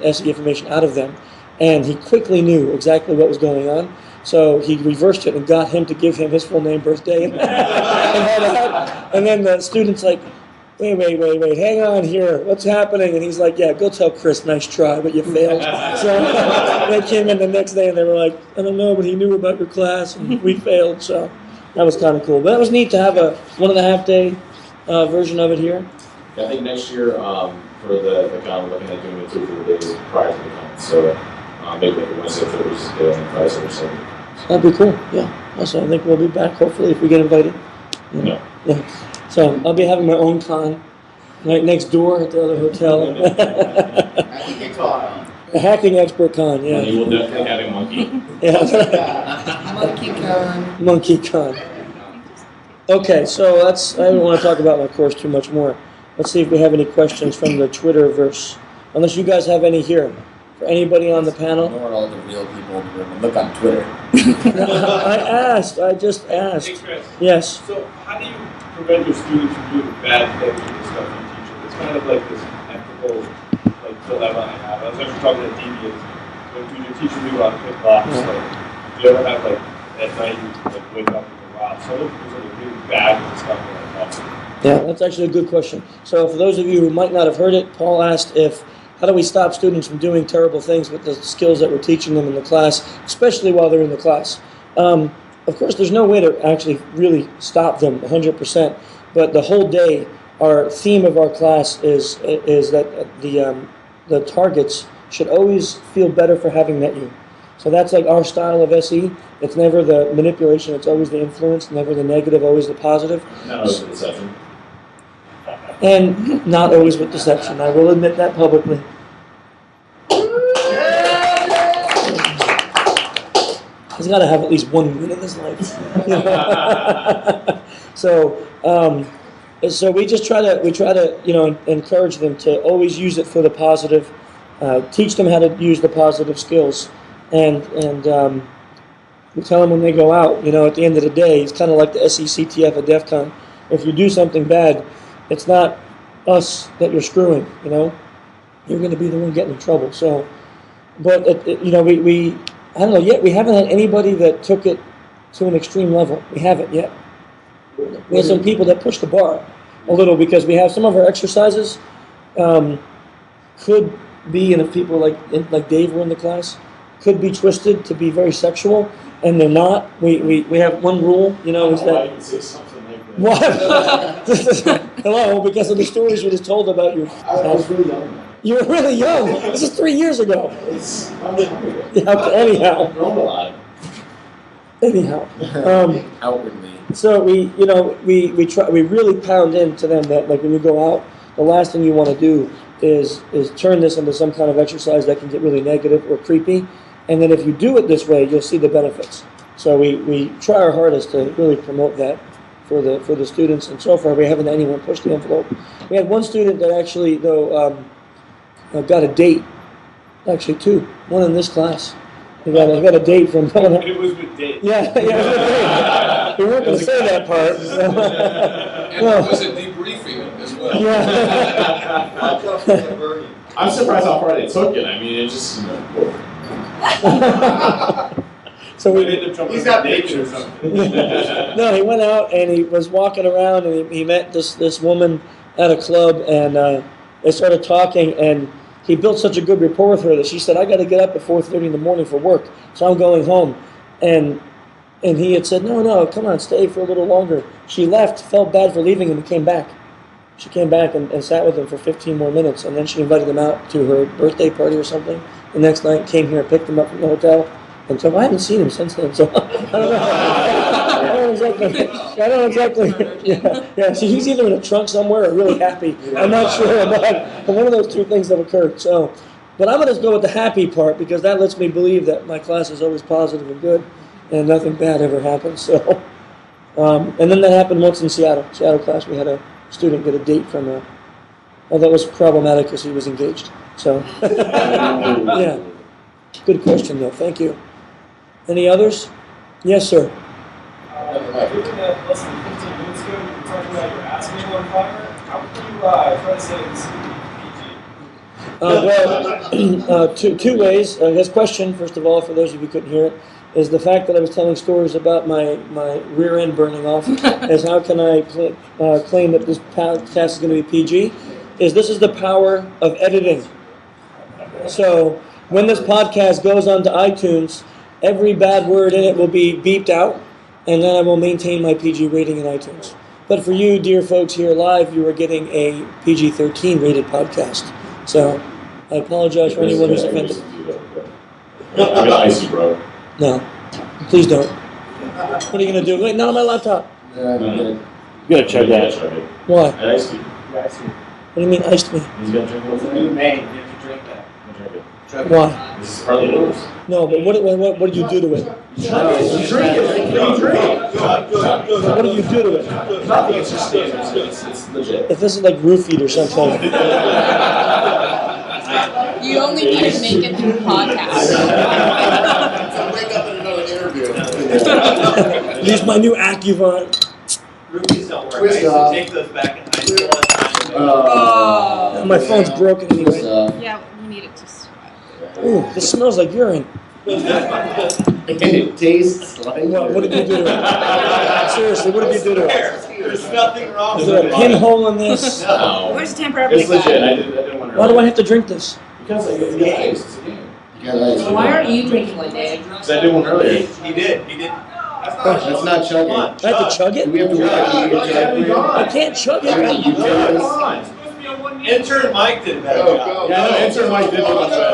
out of them. And he quickly knew exactly what was going on. So he reversed it and got him to give him his full name, birthday, and all that. And then the student's like, wait, hang on here. What's happening? And he's like, yeah, go tell Chris, nice try, but you failed. So they came in the next day and they were like, I don't know, but he knew about your class and we failed. So that was kind of cool. But that was neat to have a 1.5 day version of it here. Yeah, I think next year for the con, we're looking at doing it 2 for the days prior to the con. So maybe like a Wednesday, Thursday, and Friday or Sunday. That'd be cool, yeah. Also, I think we'll be back, hopefully, if we get invited. Yeah. So I'll be having my own con right next door at the other hotel. A hacking expert con, yeah. And you will definitely have a monkey. Yeah. Monkey con. Monkey con. Okay, so I don't want to talk about my course too much more. Let's see if we have any questions from the Twitterverse. Unless you guys have any here. For anybody on the panel? Ignore all the real people in the room and look on Twitter. I just asked. Hey, Chris. Yes. So how do you prevent your students from doing bad things with the stuff you teach them? It's kind of like this ethical dilemma I have. I was actually talking to Deviant when you're teaching people how to pick locks. Do you ever have at night you wake up with a rock? Some of the people are really bad with the stuff that I talk. Yeah, that's actually a good question. So for those of you who might not have heard it, Paul asked how do we stop students from doing terrible things with the skills that we're teaching them in the class, especially while they're in the class? Of course, there's no way to actually really stop them 100%, but the whole day, our theme of our class is that the targets should always feel better for having met you. So that's like our style of SE. It's never the manipulation, it's always the influence, never the negative, always the positive. Not always the deception. And not always with deception. I will admit that publicly. He's got to have at least one win in his life. So we just try to encourage them to always use it for the positive, teach them how to use the positive skills, and we tell them when they go out. At the end of the day, it's kind of like the SECTF at DEF CON. If you do something bad, it's not us that you're screwing, You're going to be the one getting in trouble. So, but, we I don't know yet. We haven't had anybody that took it to an extreme level. We haven't yet. We had some people that pushed the bar a little because we have some of our exercises could be, and if people like Dave were in the class, could be twisted to be very sexual, and they're not. We have one rule, is that. You can say something like that. What? Hello, because of the stories you just told about your. I was really young. You were really young. This is 3 years ago. Anyhow. Outwardly. So we really pound into them that when you go out, the last thing you want to do is turn this into some kind of exercise that can get really negative or creepy, and then if you do it this way, you'll see the benefits. So we try our hardest to really promote that for the students, and so far we haven't had anyone push the envelope. We had one student that actually got a date, actually 2, one in this class. He got a date from. It was with Dave. Yeah, it was with Dave. We weren't going to say that part. And there was a debriefing as well. Yeah. I'm surprised how far they took it. I mean, it just. So He's got pictures or something. No, he went out and he was walking around and he met this woman at a club, and they started talking, and he built such a good rapport with her that she said, I got to get up at 4:30 in the morning for work, so I'm going home. And he had said, no, come on, stay for a little longer. She left, felt bad for leaving him, and came back. She came back and sat with him for 15 more minutes, and then she invited him out to her birthday party or something. The next night, came here, picked him up from the hotel, and so I haven't seen him since then, so I don't know. I don't exactly. Yeah. So he's either in a trunk somewhere or really happy. I'm not sure about one of those 2 things have occurred. So, but I'm going to go with the happy part because that lets me believe that my class is always positive and good, and nothing bad ever happens. So, and then that happened once in Seattle class. We had a student get a date from Well, that was problematic because he was engaged. So, yeah. Good question, though. Thank you. Any others? Yes, sir. Given that less than 15 minutes ago, you were talking about your asking on fire, how can you try to say this PG? Two ways. His question, first of all, for those of you who couldn't hear it, is the fact that I was telling stories about my rear end burning off, is how can I claim that this podcast is going to be PG, this is the power of editing. So when this podcast goes onto iTunes, every bad word in it will be beeped out, and then I will maintain my PG rating in iTunes. But for you, dear folks here live, you are getting a PG-13 rated podcast. So I apologize for anyone who's offended. I got icy, bro. No, please don't. What are you going to do? Wait, not on my laptop. You gotta chug that. Why? I iced you. What do you mean iced me? He's gonna drink it. You made. You have to drink that. Drink it. Why? This is part of the rules. No, but what do you do to it? You drink it. What do you do to it? Nothing. It's just it's legit. If this is like roofied or something. You only can make it through podcasts. Wake up in another interview. Use my new Acuvant. Rupees don't work. I Twist used to off. take those back in high school all the time. Oh. My phone's broken anyway. Yeah, we need it to sweat. Ooh, this smells like urine. It tastes like. What did you do to it? Seriously, what did you do to it? There's nothing wrong Is with there a it. pinhole in this? No. Where's the temporary It's legit. I didn't want to. Why do I have to drink this? Because I get ice. It's a game. You got ice. Why aren't you drinking one, Dave? Because I did one earlier. He did. That's not chugging. I have to chug it? Do we have to wait? I can't chug it. Intern Mike did a better Go, job. go. Yeah, I know. Intern Mike did one better.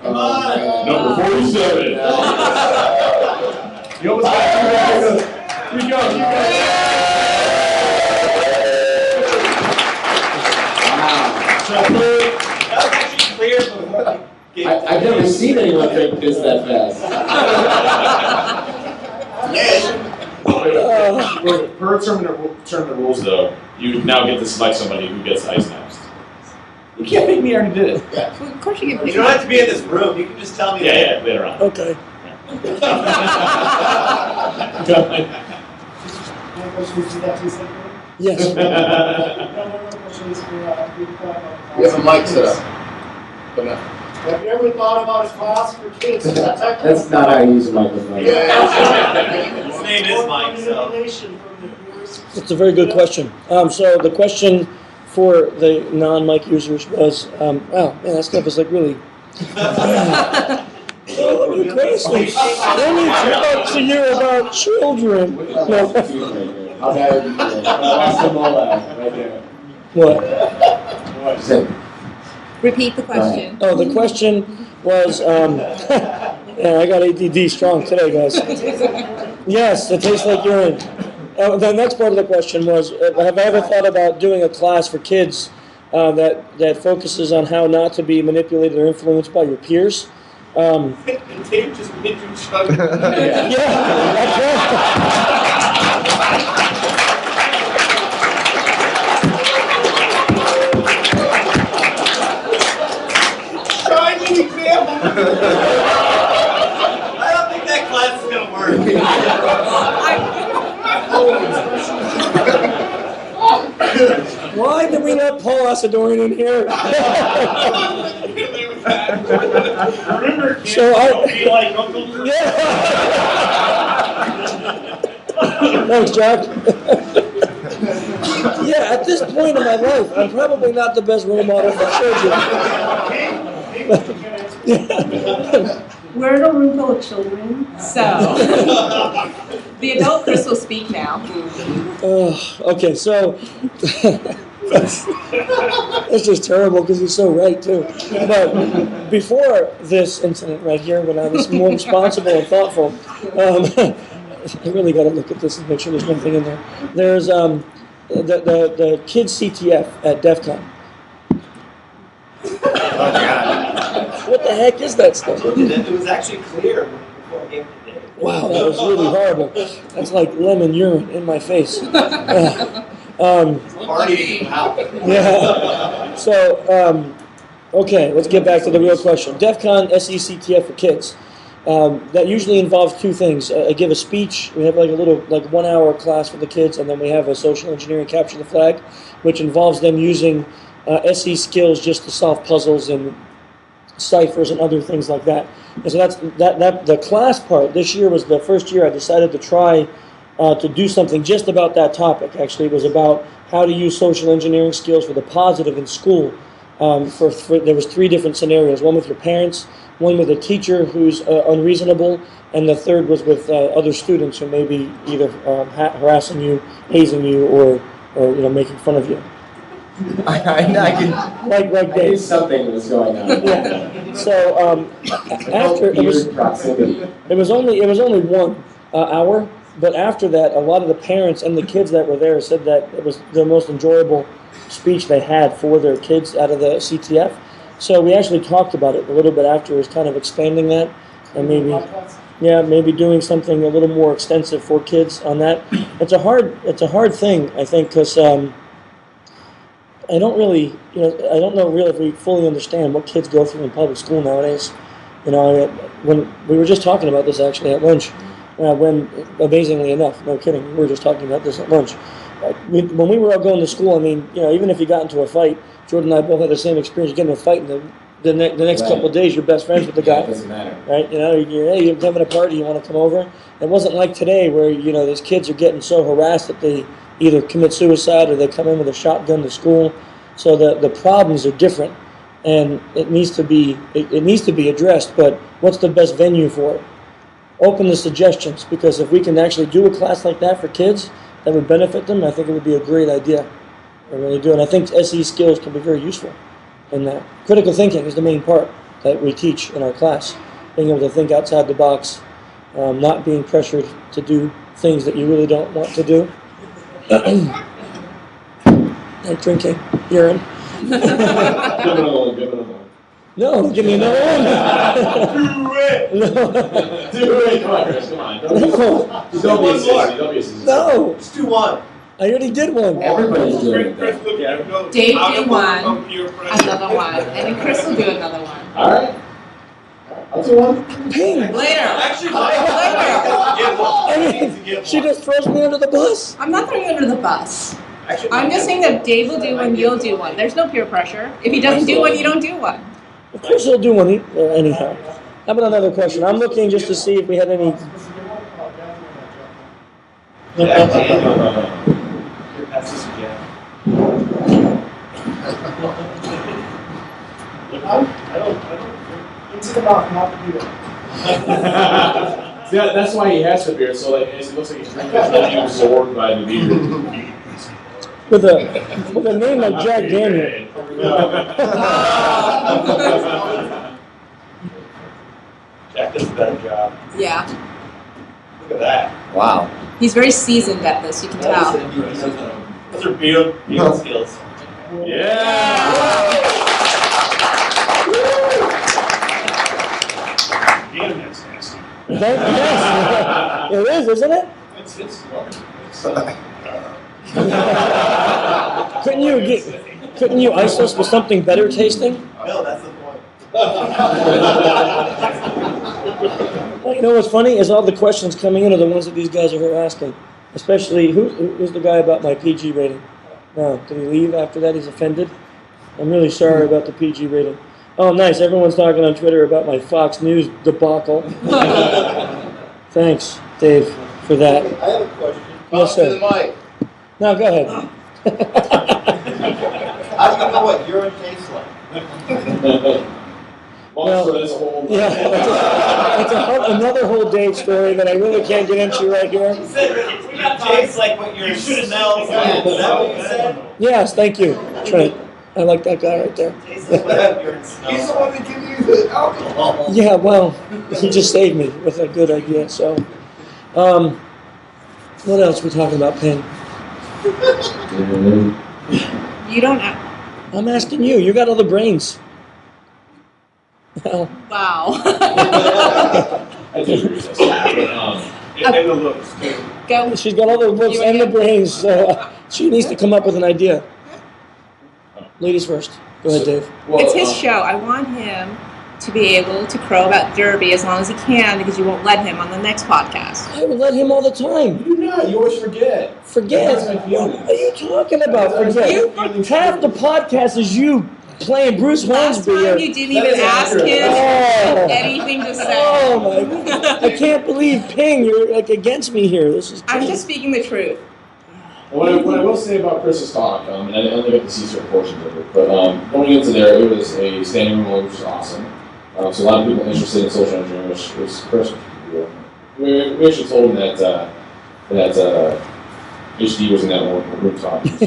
Come on. Number 47. You almost got two. You go. That was actually clear before we gave I've never seen anyone drink this that fast. Per tournament rules, though, you now get to select somebody who gets ice next. You can't make me. I already did it. Well, of course you can You pick don't have to be in this room. You can just tell me. Yeah, later on. Okay. Yes. We have a mic set up. But no. Have you ever thought about a class for kids? That's not how you use a microphone. His name is Mike, so. It's a very good question. So the question for the non-mic users was, wow, man, that stuff is like really. Oh, you're crazy. Let me talk to you about children. No. I lost them all out right there. What? Repeat the question. Oh, the question was, yeah, I got ADD strong today, guys. Yes, it tastes like urine. The next part of the question was, have I ever thought about doing a class for kids that focuses on how not to be manipulated or influenced by your peers? Dave just made you chug. Yeah, that's right. Shining example. I don't think that class is gonna work. Why did we let Paul Asadorian in here? Remember, kids, So don't be like Uncle Drew. Thanks, Jack. Yeah, at this point in my life, I'm probably not the best role model for children. We're in a room full of children, so the adult Chris will speak now. Okay, so it's just terrible because he's so right too. But before this incident right here, when I was more responsible and thoughtful, I really got to look at this and make sure there's nothing in there. There's the kids CTF at DerbyCon. Oh, God. What the heck is that stuff? It was actually clear before I gave it to Dave. Wow, that was really horrible. That's like lemon urine in my face. Party out. Yeah. So, okay, let's get back to the real question. DEF CON SECTF for kids. That usually involves two things. I give a speech. We have like a little 1 hour class for the kids, and then we have a social engineering capture the flag, which involves them using SE skills just to solve puzzles and ciphers and other things like that. And so that's the class part. This year was the first year I decided to try to do something just about that topic. Actually, it was about how to use social engineering skills for the positive in school. There was 3 different scenarios. One with your parents, one with a teacher who's unreasonable, and the third was with other students who may be either harassing you, hazing you, or making fun of you. I can. Like I knew something was going on. Yeah. So after it was only 1 hour, but after that, a lot of the parents and the kids that were there said that it was the most enjoyable speech they had for their kids out of the CTF. So we actually talked about it a little bit afterwards, kind of expanding that, and maybe doing something a little more extensive for kids on that. It's a hard thing, I think, because I don't know really if we fully understand what kids go through in public school nowadays. When we were just talking about this actually at lunch, when amazingly enough, no kidding, we were just talking about this at lunch. When we were all going to school, I mean, even if you got into a fight, Jordan and I both had the same experience. You get in a fight, and the next couple of days, you're best friends with the guy. It doesn't matter. Right? You're having a party, you want to come over. It wasn't like today where, these kids are getting so harassed that they either commit suicide or they come in with a shotgun to school. So the problems are different, and it needs to be addressed. But what's the best venue for it? Open to suggestions, because if we can actually do a class like that for kids that would benefit them, I think it would be a great idea. I really do, and I think SE skills can be very useful in that. Critical thinking is the main part that we teach in our class. Being able to think outside the box, not being pressured to do things that you really don't want to do. Like drinking urine. Give it another one. No, give me another one. Do it! No. Do it! Come on, Chris, come on. Don't be a sissy. Don't be a sissy. No. Let's do one. I already did one. Everybody's doing it. Dave do one, another one, and then Chris will do another one. All right. I'll do one. Ping. Later. Actually, Later. She just throws me under the bus. I'm not throwing you under the bus. I'm just saying that Dave will do one, you'll do one. There's no peer pressure. If he doesn't do one, you don't do one. Of course he'll do one anyhow. How about another question? I'm looking just to see if we had any... That's just again. I don't. It's about not to do that. Yeah, that's why he has the beer. So it looks like he's drinking, it's really absorbed by the beer. With a name like Jack Daniel. Jack does a better job. Yeah. Look at that. Wow. He's very seasoned at this, you can tell. Those are beer skills. Yeah! Damn, that's nasty. Yes, it is, isn't it? Couldn't you ice us with something better tasting? No, that's the point. Well, you know what's funny is all the questions coming in are the ones that these guys are here asking. Especially, who's the guy about my PG rating? No, did he leave after that? He's offended? I'm really sorry about the PG rating. Oh, nice. Everyone's talking on Twitter about my Fox News debacle. Thanks, Dave, for that. I have a question. Yes, sir. To the mic. No, go ahead. How do you know what urine tastes like? Well, that's a whole. Yeah, that's another whole Dave story that I really can't get into right here. You said it tastes like what your smells like. Is that what you said? Yes, thank you, Trent. I like that guy right there. Tastes like what urine smells. He's the one that can use the alcohol. Yeah, well, he just saved me with a good idea. So, what else are we talking about, Penn? You don't. I'm asking you. You got all the brains. Well, Wow. I do agree with that. And the looks, too. Go. She's got all the looks and the brains, so she needs to come up with an idea. Ladies first. Go ahead, Dave. Well, It's his show. I want him to be able to crow about Derby as long as he can because you won't let him on the next podcast. I would let him all the time. You do not. You always forget. Forget? That's my feeling. What are you talking about? Forget? Half the podcast is you playing Bruce Last Hornsby. time you didn't even ask him anything to say. Oh my God. I can't believe, Ping, you're like against me here. This is I'm just speaking the truth. What I will say about Chris's talk, and I only got to see certain portions of it, but going into there, it was a standing room, which was awesome. So a lot of people interested in social engineering, which was Chris. We actually told him that HD was in that room talking. So.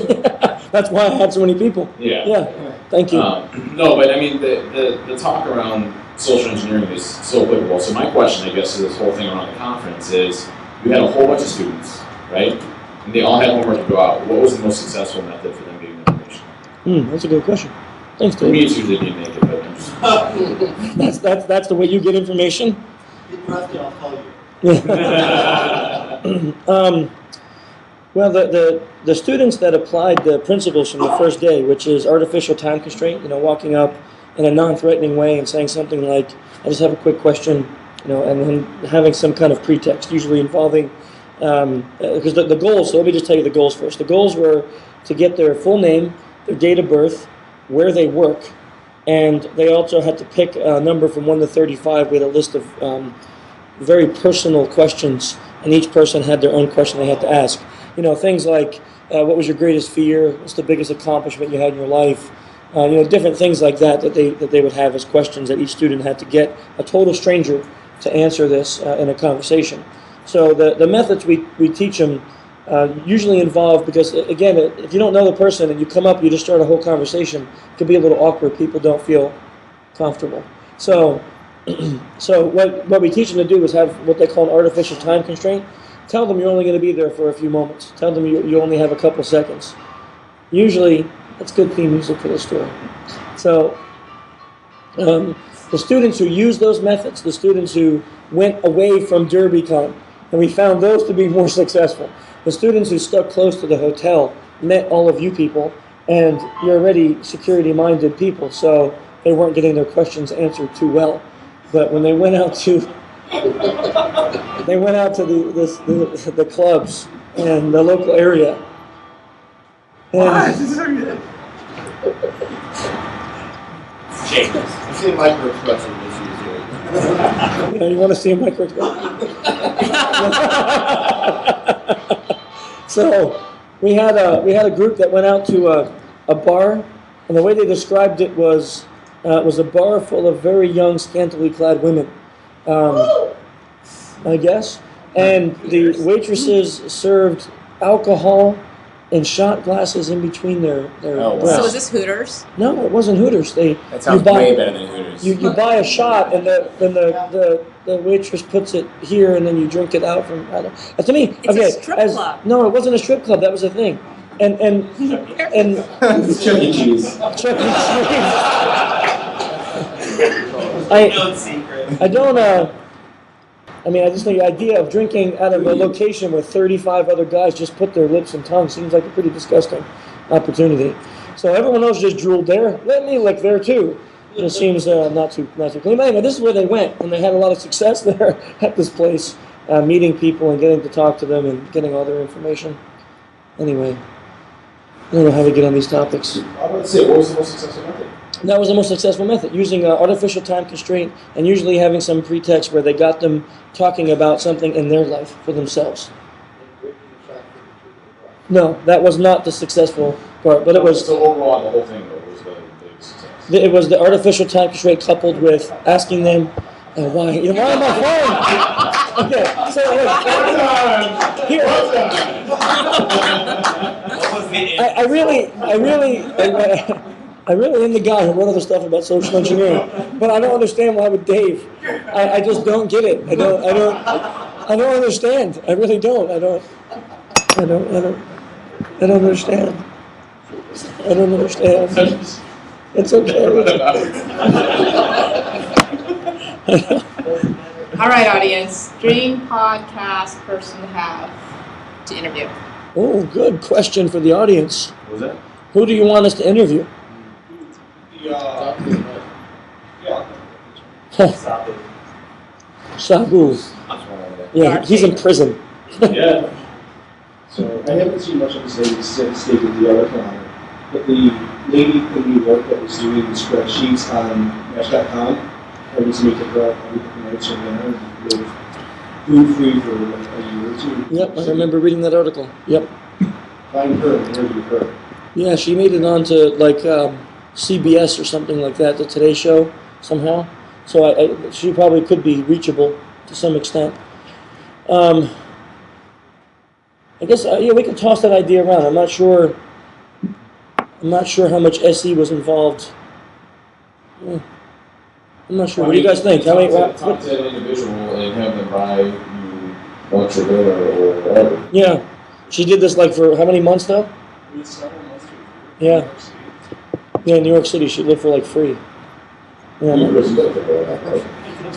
That's why I had so many people. Yeah. Yeah. Thank you. No, but I mean, the talk around social engineering is so applicable. So my question, I guess, to this whole thing around the conference is, you had a whole bunch of students, right? And they all had homework to go out. What was the most successful method for them getting information? That's a good question. Thanks, For Dave. me, it's usually being naked, but I'm just... That's the way you get information? I'll call you. Well, the students that applied the principles from the first day, which is artificial time constraint, walking up in a non-threatening way and saying something like, I just have a quick question, and then having some kind of pretext, usually involving, because the goals, so let me just tell you the goals first. The goals were to get their full name, their date of birth, where they work, and they also had to pick a number from 1 to 35. We had a list of very personal questions, and each person had their own question they had to ask. Things like, what was your greatest fear? What's the biggest accomplishment you had in your life? Different things like that they would have as questions that each student had to get a total stranger to answer this in a conversation. So the methods we teach them usually involve, because again, if you don't know the person and you come up, you just start a whole conversation, it can be a little awkward. People don't feel comfortable. So what we teach them to do is have what they call an artificial time constraint. Tell them you're only going to be there for a few moments. Tell them you only have a couple seconds. Usually, that's good theme music for the story. So the students who use those methods, the students who went away from DerbyCon, and we found those to be more successful. The students who stuck close to the hotel met all of you people, and you're already security-minded people, so they weren't getting their questions answered too well. But when they went out to the clubs and the local area, and I've seen micro-expression issues here. you want to see a micro? So we had a group that went out to a bar, and the way they described it was a bar full of very young, scantily clad women, I guess. And the waitresses served alcohol in shot glasses in between their breasts. So is this Hooters? No, it wasn't Hooters. That sounds way better than Hooters. You buy a shot, and then the waitress puts it here, and then you drink it out from. To me, It's a strip club. No, it wasn't a strip club. That was a thing. And Chuck E. Cheese. Chuck E. Cheese. I just think the idea of drinking out of a location where 35 other guys just put their lips and tongue seems like a pretty disgusting opportunity. So everyone else just drooled there. Let me lick there too. It seems not too clean. But anyway, this is where they went, and they had a lot of success there at this place, meeting people and getting to talk to them and getting all their information. Anyway, I don't know how we get on these topics. I would say, what was the most successful method? That was the most successful method, using artificial time constraint and usually having some pretext where they got them talking about something in their life for themselves. No, that was not the successful part, but it was. So overall, the whole thing though was the big success. It was the artificial time constraint coupled with asking them why. Why am I phone? Okay, so here. I really am the guy who wrote all the stuff about social engineering, but I don't understand why with Dave. I just don't get it. I don't understand. I really don't. I don't understand. I don't understand. It's okay. All right, audience. Dream podcast person to have to interview. Oh, good question for the audience. What was that? Who do you want us to interview? Sabu. Yeah, he's in prison. Yeah. So I haven't seen much of his latest state of the other calendar, but the lady in New York that was doing the spreadsheets on Match.com, every time we took her out every couple nights from there and live food free for like a year or two. Yep, I remember reading that article. Yep. Find her and interview her. Yeah, she made it onto like CBS or something like that, the Today Show somehow. So she probably could be reachable to some extent. I guess yeah, we could toss that idea around. I'm not sure how much SE was involved. I'm not sure. What do you guys think? How many? Talk to that individual and have them buy you lunch or dinner or whatever. Yeah, she did this like for how many months though? It was several months ago. Yeah. Yeah, in New York City, she lived for like free. Yeah. You really don't think about that, right?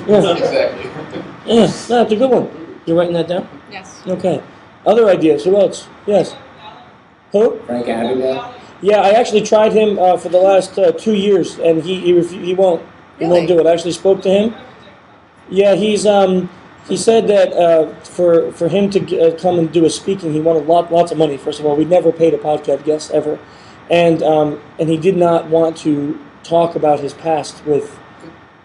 Yeah. Exactly. Yeah, no, that's a good one. You're writing that down? Yes. Okay. Other ideas? Who else? Yes. Who? Frank Abagnale? Yeah, I actually tried him for the last 2 years, and he won't do it. I actually spoke to him. Yeah, he said that for him to come and do a speaking, he wanted lots of money. First of all, we never paid a podcast guest ever, and he did not want to talk about his past with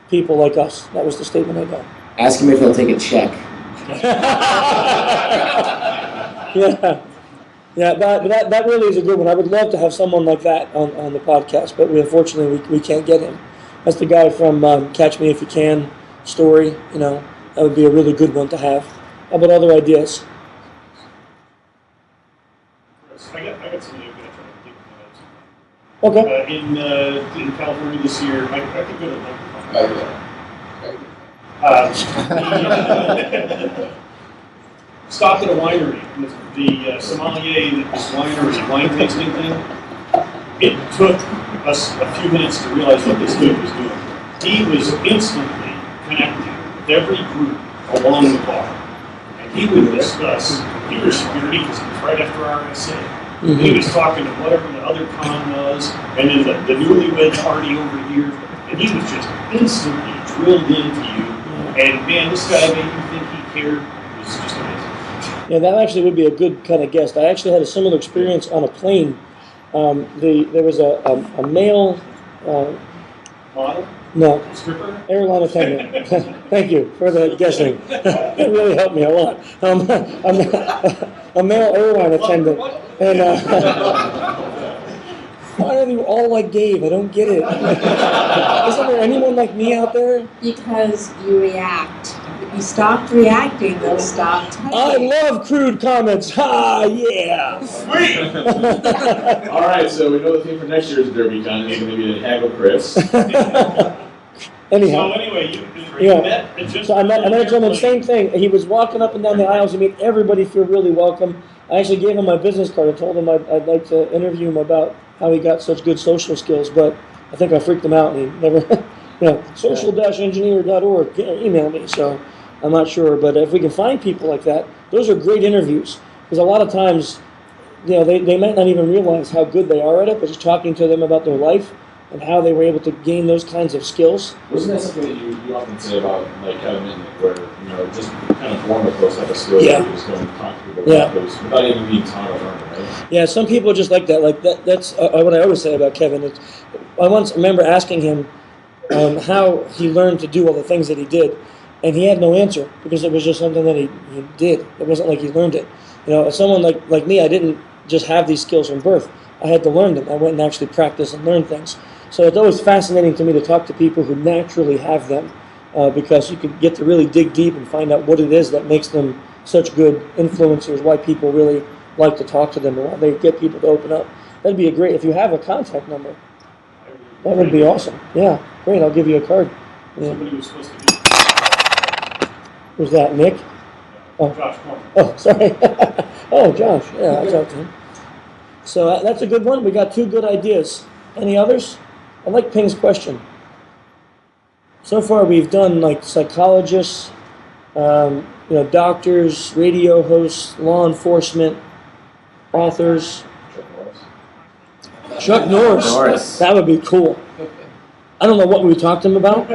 people like us. That was the statement I got. Ask him if he'll take a check. Yeah, that really is a good one. I would love to have someone like that on the podcast, but unfortunately we can't get him. That's the guy from Catch Me If You Can story. You know, that would be a really good one to have. How about other ideas? I got something I'm going to try to think about. Okay. In California this year, I could go to stopped at a winery. The sommelier at this winery, wine tasting thing, it took us a few minutes to realize what this dude was doing. He was instantly connecting with every group along the bar. And he would discuss, he was security because it was right after RSA. Mm-hmm. He was talking to whatever the other con was, and then the newlywed party over here, and he was just instantly drilled into you. And man, this guy made you think he cared. It was just amazing. Yeah, that actually would be a good kind of guest. I actually had a similar experience on a plane. There was a male model? No. Stripper? Airline attendant. Thank you for the guessing. It really helped me a lot. A male airline attendant. And why are you all like Dave? I don't get it. Isn't there anyone like me out there? Because you react. If you stop reacting, they'll stop typing. I love crude comments. Ha, yeah. Sweet. All right, so we know the theme for next year's DerbyCon is going to be the Haggle Chris. Anyhow. So anyway, you met just so I met a gentleman, same thing. He was walking up and down the aisles. He made everybody feel really welcome. I actually gave him my business card. I told him I'd like to interview him about how he got such good social skills, but I think I freaked him out and he never, social-engineer.org, email me. So I'm not sure, but if we can find people like that, those are great interviews. Because a lot of times, they might not even realize how good they are at it, but just talking to them about their life and how they were able to gain those kinds of skills. Wasn't that something that you often say about like Kevin Mitnick, where just kind of born with those type of skills? Yeah. You just go and talk to people about those without even being taught to learn, right? Yeah, some people are just like that. That's what I always say about Kevin. I once remember asking him how he learned to do all the things that he did, and he had no answer because it was just something that he did. It wasn't like he learned it. As someone like me, I didn't just have these skills from birth. I had to learn them. I went and actually practiced and learned things. So it's always fascinating to me to talk to people who naturally have them because you can get to really dig deep and find out what it is that makes them such good influencers, why people really like to talk to them, or why they get people to open up. That'd be if you have a contact number, that would be awesome. Yeah, great, I'll give you a card. Yeah. Somebody was supposed to do Who's that, Nick? Josh Corman. Oh, sorry. Oh, Josh, yeah, I'll talk to him. So that's a good one. We got 2 good ideas. Any others? I like Ping's question. So far we've done like psychologists, doctors, radio hosts, law enforcement, authors. Chuck Norris. That would be cool. I don't know what we talked to him about,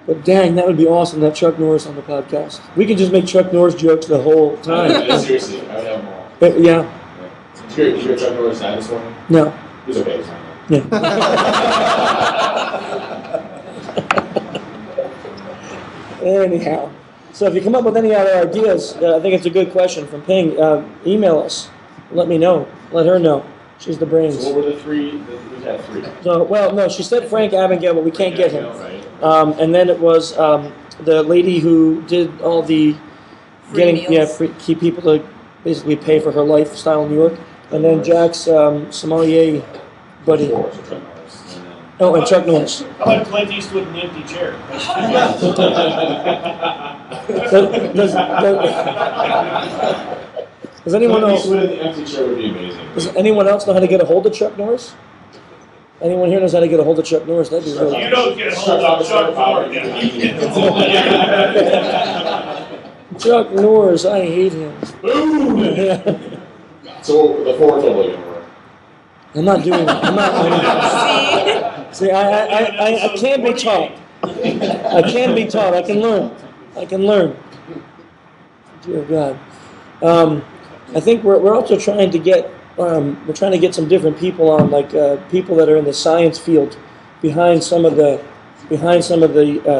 but dang, that would be awesome to have Chuck Norris on the podcast. We could just make Chuck Norris jokes the whole time. Seriously, I would have them all. Yeah. Did you hear Chuck Norris died this morning? No. He's okay. He's fine. Yeah. Anyhow, so if you come up with any other ideas, I think it's a good question from Ping. Email us. Let me know. Let her know. She's the brains. So what were the three? We had three. So, well, no, she said Frank Abigail, but we can't get him. Right. And then it was the lady who did all the keep people to basically pay for her lifestyle in New York. And then Jack's sommelier buddy. Oh, and Chuck Norris. How about Clint Eastwood in an empty chair? Does anyone know? Eastwood in the empty chair would be amazing. Does anyone else know how to get a hold of Chuck Norris? Anyone here knows how to get a hold of Chuck Norris? That'd be really. You don't get a hold of Chuck Norris. Chuck Norris, I hate him. Boom! So the four totally gonna work. I'm not doing that. I'm not. See, I can be taught. I can be taught. I can learn. I can learn. Dear God. I think we're also trying to get some different people on, like people that are in the science field, behind some of the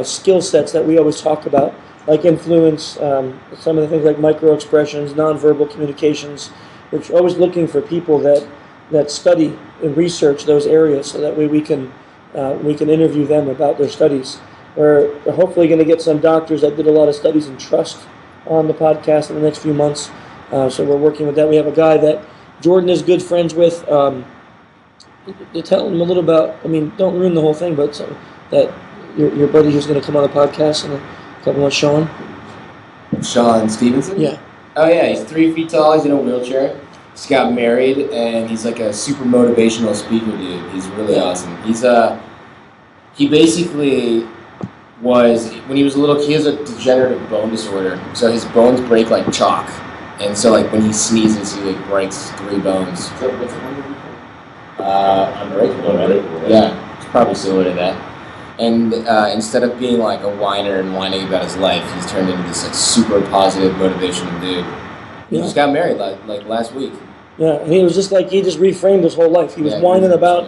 skill sets that we always talk about, like influence, some of the things like micro expressions, nonverbal communications. We're always looking for people that study and research those areas, so that way we can interview them about their studies. We're hopefully going to get some doctors that did a lot of studies in trust on the podcast in the next few months. So we're working with that. We have a guy that Jordan is good friends with. To tell him a little about, don't ruin the whole thing, but so that your buddy who's going to come on the podcast in a couple months, Sean Stevenson? Yeah. Oh, yeah, he's 3 feet tall. He's in a wheelchair. He's got married, and he's like a super motivational speaker, dude. He's really awesome. He basically was, when he was a little kid, he has a degenerative bone disorder. So his bones break like chalk. And so like when he sneezes, he like breaks 3 bones. Unbreakable. Yeah, it's probably similar to that. And instead of being like a whiner and whining about his life, he's turned into this like super positive, motivational dude. He just got married like last week. Yeah, and he was just like, he just reframed his whole life. He was whining about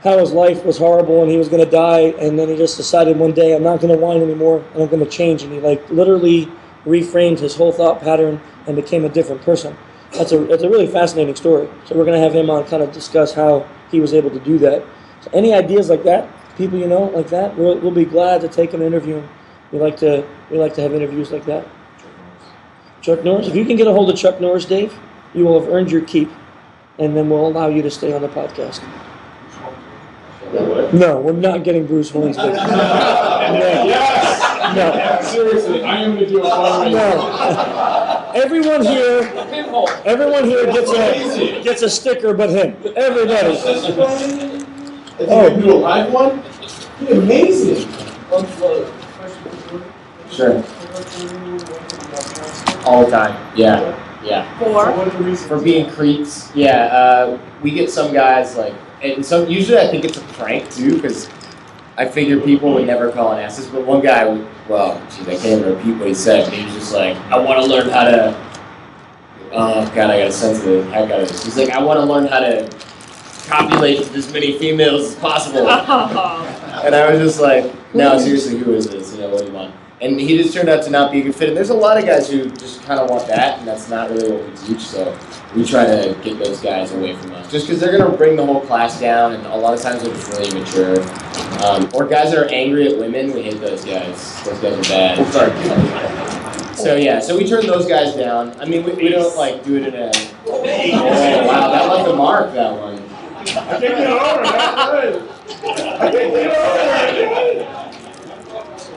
how his life was horrible and he was going to die, and then he just decided one day, I'm not going to whine anymore, and I'm going to change. And he like literally reframed his whole thought pattern and became a different person. It's a really fascinating story. So we're going to have him on, kind of discuss how he was able to do that. So any ideas like that, people you know like that, we'll be glad to take an interview. We like to have interviews like that. Chuck Norris, if you can get a hold of Chuck Norris, Dave, you will have earned your keep, and then we'll allow you to stay on the podcast. No, we're not getting Bruce Hornsby. No. Seriously, I am going to do a fundraiser. No. Everyone here gets a sticker, but him. Everybody. If you do a live one, it'd be amazing. Sure. All the time. Yeah. For being creeps. Yeah. We get some guys like, and some usually I think it's a prank too, because I figure people would never call an asses. But one guy, I can't even repeat what he said. But he was just like, I want to learn how to. Oh God, I gotta censor the heck out of this. He's like, I want to learn how to copulate with as many females as possible. And I was just like, no, seriously, who is this? What do you want? And he just turned out to not be a good fit. And there's a lot of guys who just kind of want that, and that's not really what we teach. So we try to get those guys away from us. Just because they're going to bring the whole class down, and a lot of times they're just really immature. Or guys that are angry at women, we hate those guys. Those guys are bad. So yeah, so we turn those guys down. I mean, we don't like do it in a... Oh, wow, that left a mark, that one. I can't get over it.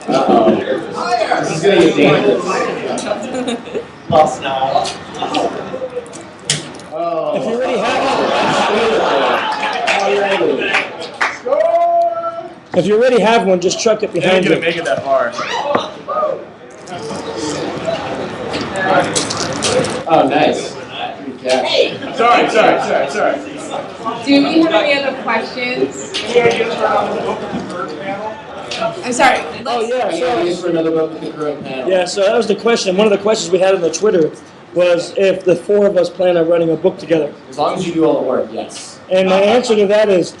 Uh-oh. This is going to get dangerous. If you already have one, just chuck it behind you. Make it that far. Oh, nice. Hey! Sorry. Do we have any other questions? I'm sorry. Oh yeah. Any ideas for another book with the current panel? Yeah. So that was the question. One of the questions we had on the Twitter was if the four of us plan on writing a book together. As long as you do all the work, yes. And my answer to that is,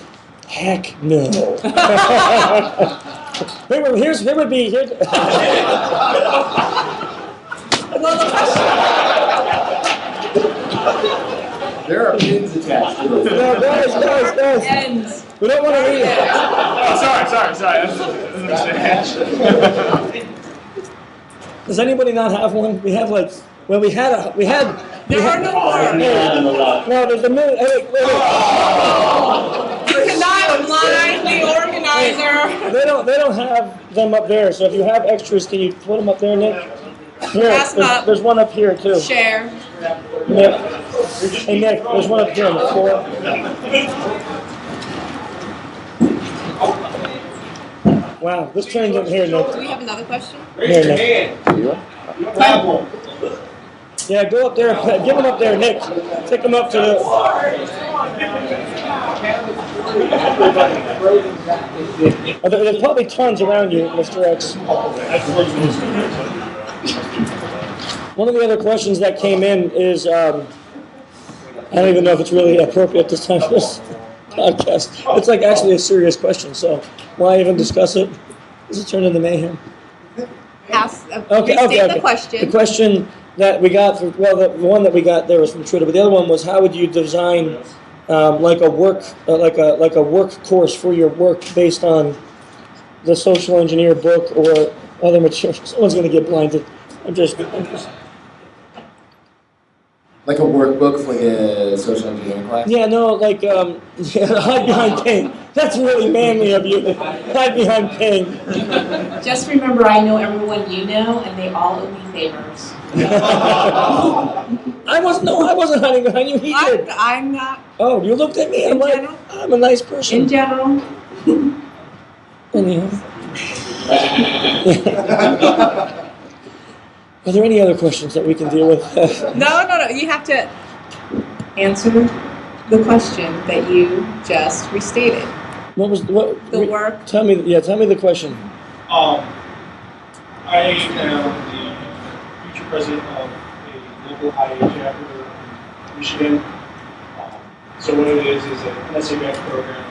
heck no. Here would be. Well, the question. There are pins attached to this. No, guys. Ends. We don't want to read it. Oh, sorry. That's Does anybody not have one? We have like. Well, we had. There are no more. No, there's a million. Wait. You cannot lie, the organizer. They don't have them up there. So if you have extras, can you put them up there, Nick? Here, Pass them up. there's one up here too. Share. Nick. Hey Nick, there's one up here on the floor. Wow, this turns up here, Nick. Do we have another question? Here, Nick. Yeah, go up there. Give them up there, Nick. Take them up to the. There's probably tons around you, Mr. X. One of the other questions that came in is, I don't even know if it's really appropriate this time for this podcast. It's like actually a serious question, so why even discuss it? Does it turn into mayhem? Okay. The question. The question that we got, the one that we got there was from Twitter, but the other one was, how would you design like a work course for your work based on the social engineer book or other material? Someone's going to get blinded. I'm just. Like a workbook for the social engineering class? Yeah, no, like, hide behind Ping. That's really manly of you. Hide behind Ping. Just remember, I know everyone you know, and they all owe me favors. I wasn't hiding behind you. He did. I'm not. Oh, you looked at me. I'm a nice person. In general. Anyhow. Are there any other questions that we can deal with? No. You have to answer the question that you just restated. What was the work? Tell me the question. I am the future president of a local IA chapter in Michigan. So what it is an essay bank program,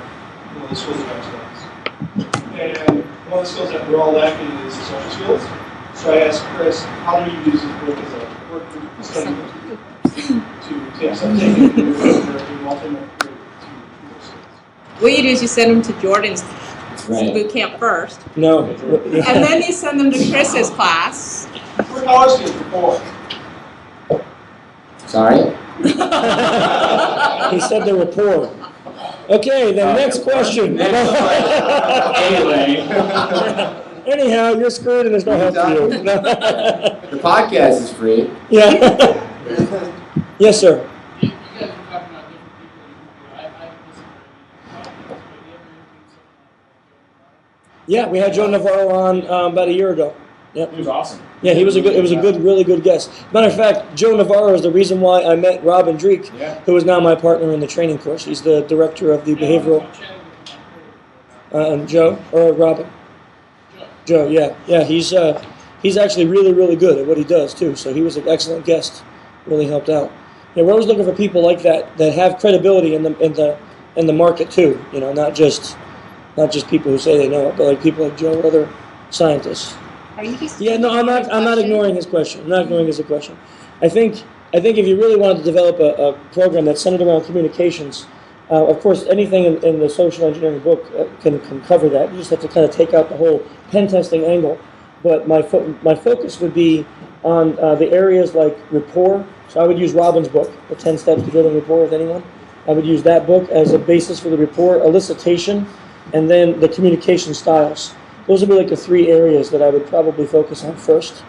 one of the schools of excellence. And one of the skills that we're all lacking is the social skills. So I asked Chris, how do you use this book as a work group study to taking What you do is you send them to Jordan's boot camp first. No. And then you send them to Chris's class. We're college students before. Sorry? He said they were poor. Okay, then next question. Anyway. Anyhow, you're screwed and there's no help for you. The podcast is free. Yeah. Yes, sir. Yeah, we had Joe Navarro on about a year ago. Yep. He was awesome. Yeah, it was a really good guest. Matter of fact, Joe Navarro is the reason why I met Robin Dreek, who is now my partner in the training course. He's the director of the behavioral. Joe or Robin? Joe, yeah. He's actually really good at what he does too. So he was an excellent guest. Really helped out. Yeah, we're always looking for people like that have credibility in the market too. You know, not just people who say they know it, but like people like Joe or other scientists. Are you just I'm not ignoring his question. I'm not ignoring his question. I think if you really wanted to develop a program that's centered around communications, of course, anything in the social engineering book can cover that. You just have to kind of take out the whole pen testing angle. But my focus would be on the areas like rapport. So I would use Robin's book, The 10 Steps to Building Rapport with Anyone. I would use that book as a basis for the rapport, elicitation, and then the communication styles. Those would be like the three areas that I would probably focus on first,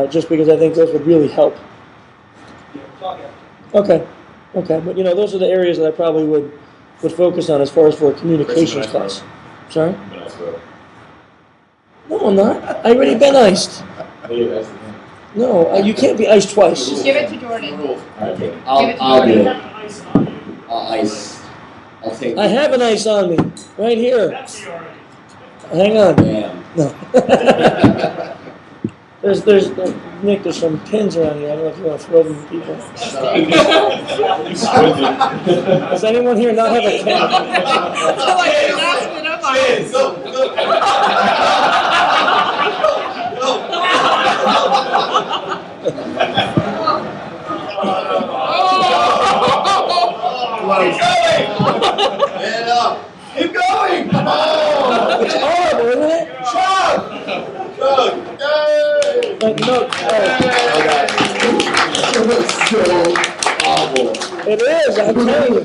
just because I think those would really help. Okay, but those are the areas that I probably would focus on as far as for a communications class. Sorry? No, I'm not. I already been iced. No, you can't be iced twice. Give it to Jordan. I'll do it. I'll ice. I'll take. I have an ice on me, right here. Hang on. Damn. No. there's Nick. There's some pins around here. I don't know if you want to throw them at people. Does anyone here not have a pin? Man up. Keep going! Come on! It's horrible, isn't it? Chug! Chug! Yay! Like, no. So awful. It is, I'm telling you.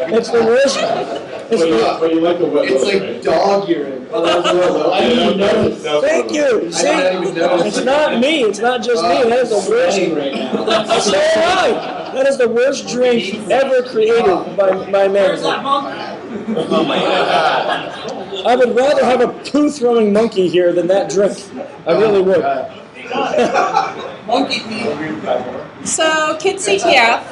It's the worst. But you like the wet It's look, like right? dog urine. Oh, I didn't even notice. Thank you. See, it's not me. It's not just me. That is the worst. Right now. So am I. That is the worst drink ever created by man. Oh my god. I would rather have a poo-throwing monkey here than that drink. I really would. So, Kids CTF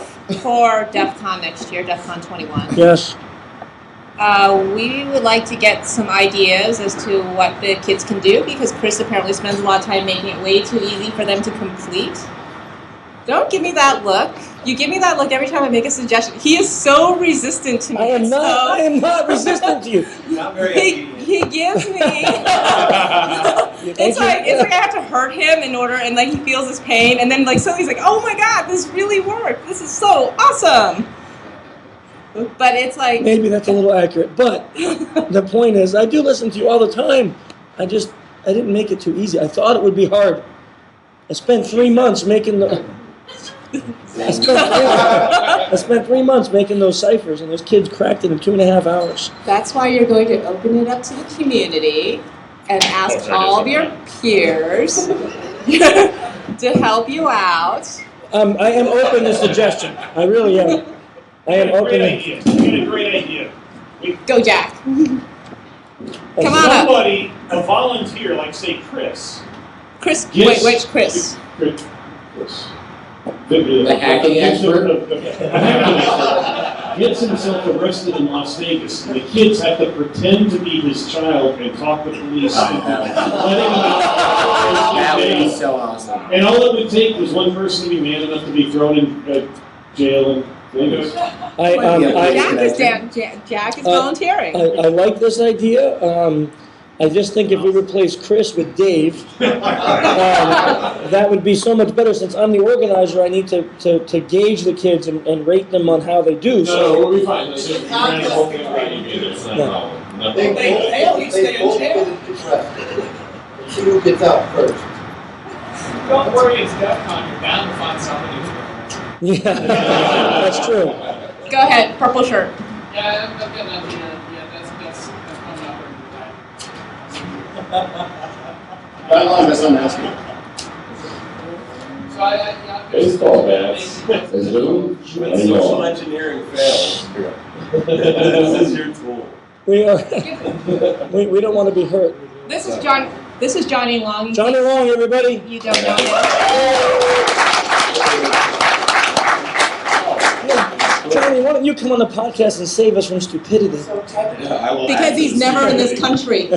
for DEF CON next year, DEF CON 21. Yes. We would like to get some ideas as to what the kids can do, because Chris apparently spends a lot of time making it way too easy for them to complete. Don't give me that look. You give me that look every time I make a suggestion. He is so resistant to me. I am not resistant to you. Not very He gives me. it's like I have to hurt him in order, and like he feels his pain, and then like suddenly he's like, "Oh my God, this really worked! This is so awesome!" But it's like maybe that's a little accurate, but the point is, I do listen to you all the time. I didn't make it too easy. I thought it would be hard. I spent 3 months making the. I spent 3 months making those ciphers, and those kids cracked it in 2.5 hours. That's why you're going to open it up to the community and ask all of your peers to help you out. I am open to suggestion. I really am. I am open. You got a great idea. Go, Jack. Come on up. Somebody, a volunteer, like say Chris. Chris, Yes. wait, which Chris? Chris. The hacking expert? Gets himself arrested in Las Vegas. The kids have to pretend to be his child and talk to police. Letting him out. That would be so awesome. And all it would take was one person to be man enough to be thrown in jail and things. Jack is volunteering. I like this idea. I just think if we replace Chris with Dave, that would be so much better. Since I'm the organizer, I need to gauge the kids and rate them on how they do. No, we'll be fine. It's just trying to hold things right. It's not a problem. They both get arrested. See who gets out first. Don't worry, it's DEF CON. You're bound to find somebody who's Yeah, that's true. Go ahead, purple shirt. Yeah, I'm getting that here. Yeah, that's coming up How long is I'm asking? So Baseball bats. Zoom? When social engineering fails, this is your tool. We don't want to be hurt. This is Johnny Long. Johnny Long, everybody. You don't know him. Johnny, why don't you come on the podcast and save us from stupidity? Because he's never in this country.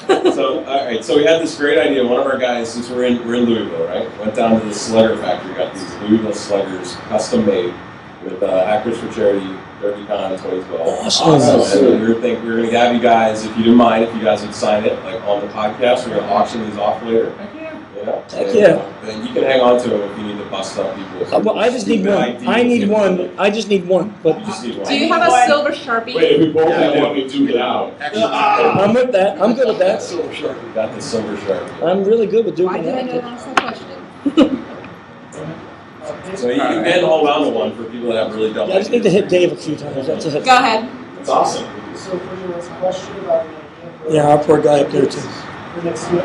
So, all right. So we had this great idea. One of our guys, since we're in Louisville, right, went down to the slugger factory, got these Louisville sluggers custom made with Hackers for Charity, DerbyCon 2012. Awesome. And we were going to have you guys, if you didn't mind, if you guys would sign it, like on the podcast. We're going to auction these off later. Heck yeah. And you can hang on to them if you need to bust up people. Well, I just need one. I need one. I just need one. But You just need one. Do you have a silver Sharpie? Wait, if we both have one, we duke it out. I'm with that. I'm good with that. Silver Sharpie. Got the silver Sharpie. I'm really good with doing Why did I know that. that's the question? So you can hold on to one for people that have really dumb Yeah, I just need to hit Dave a few times. That's it. Go ahead. That's awesome. So for your question about the idea Yeah, our poor guy up there too. for next year,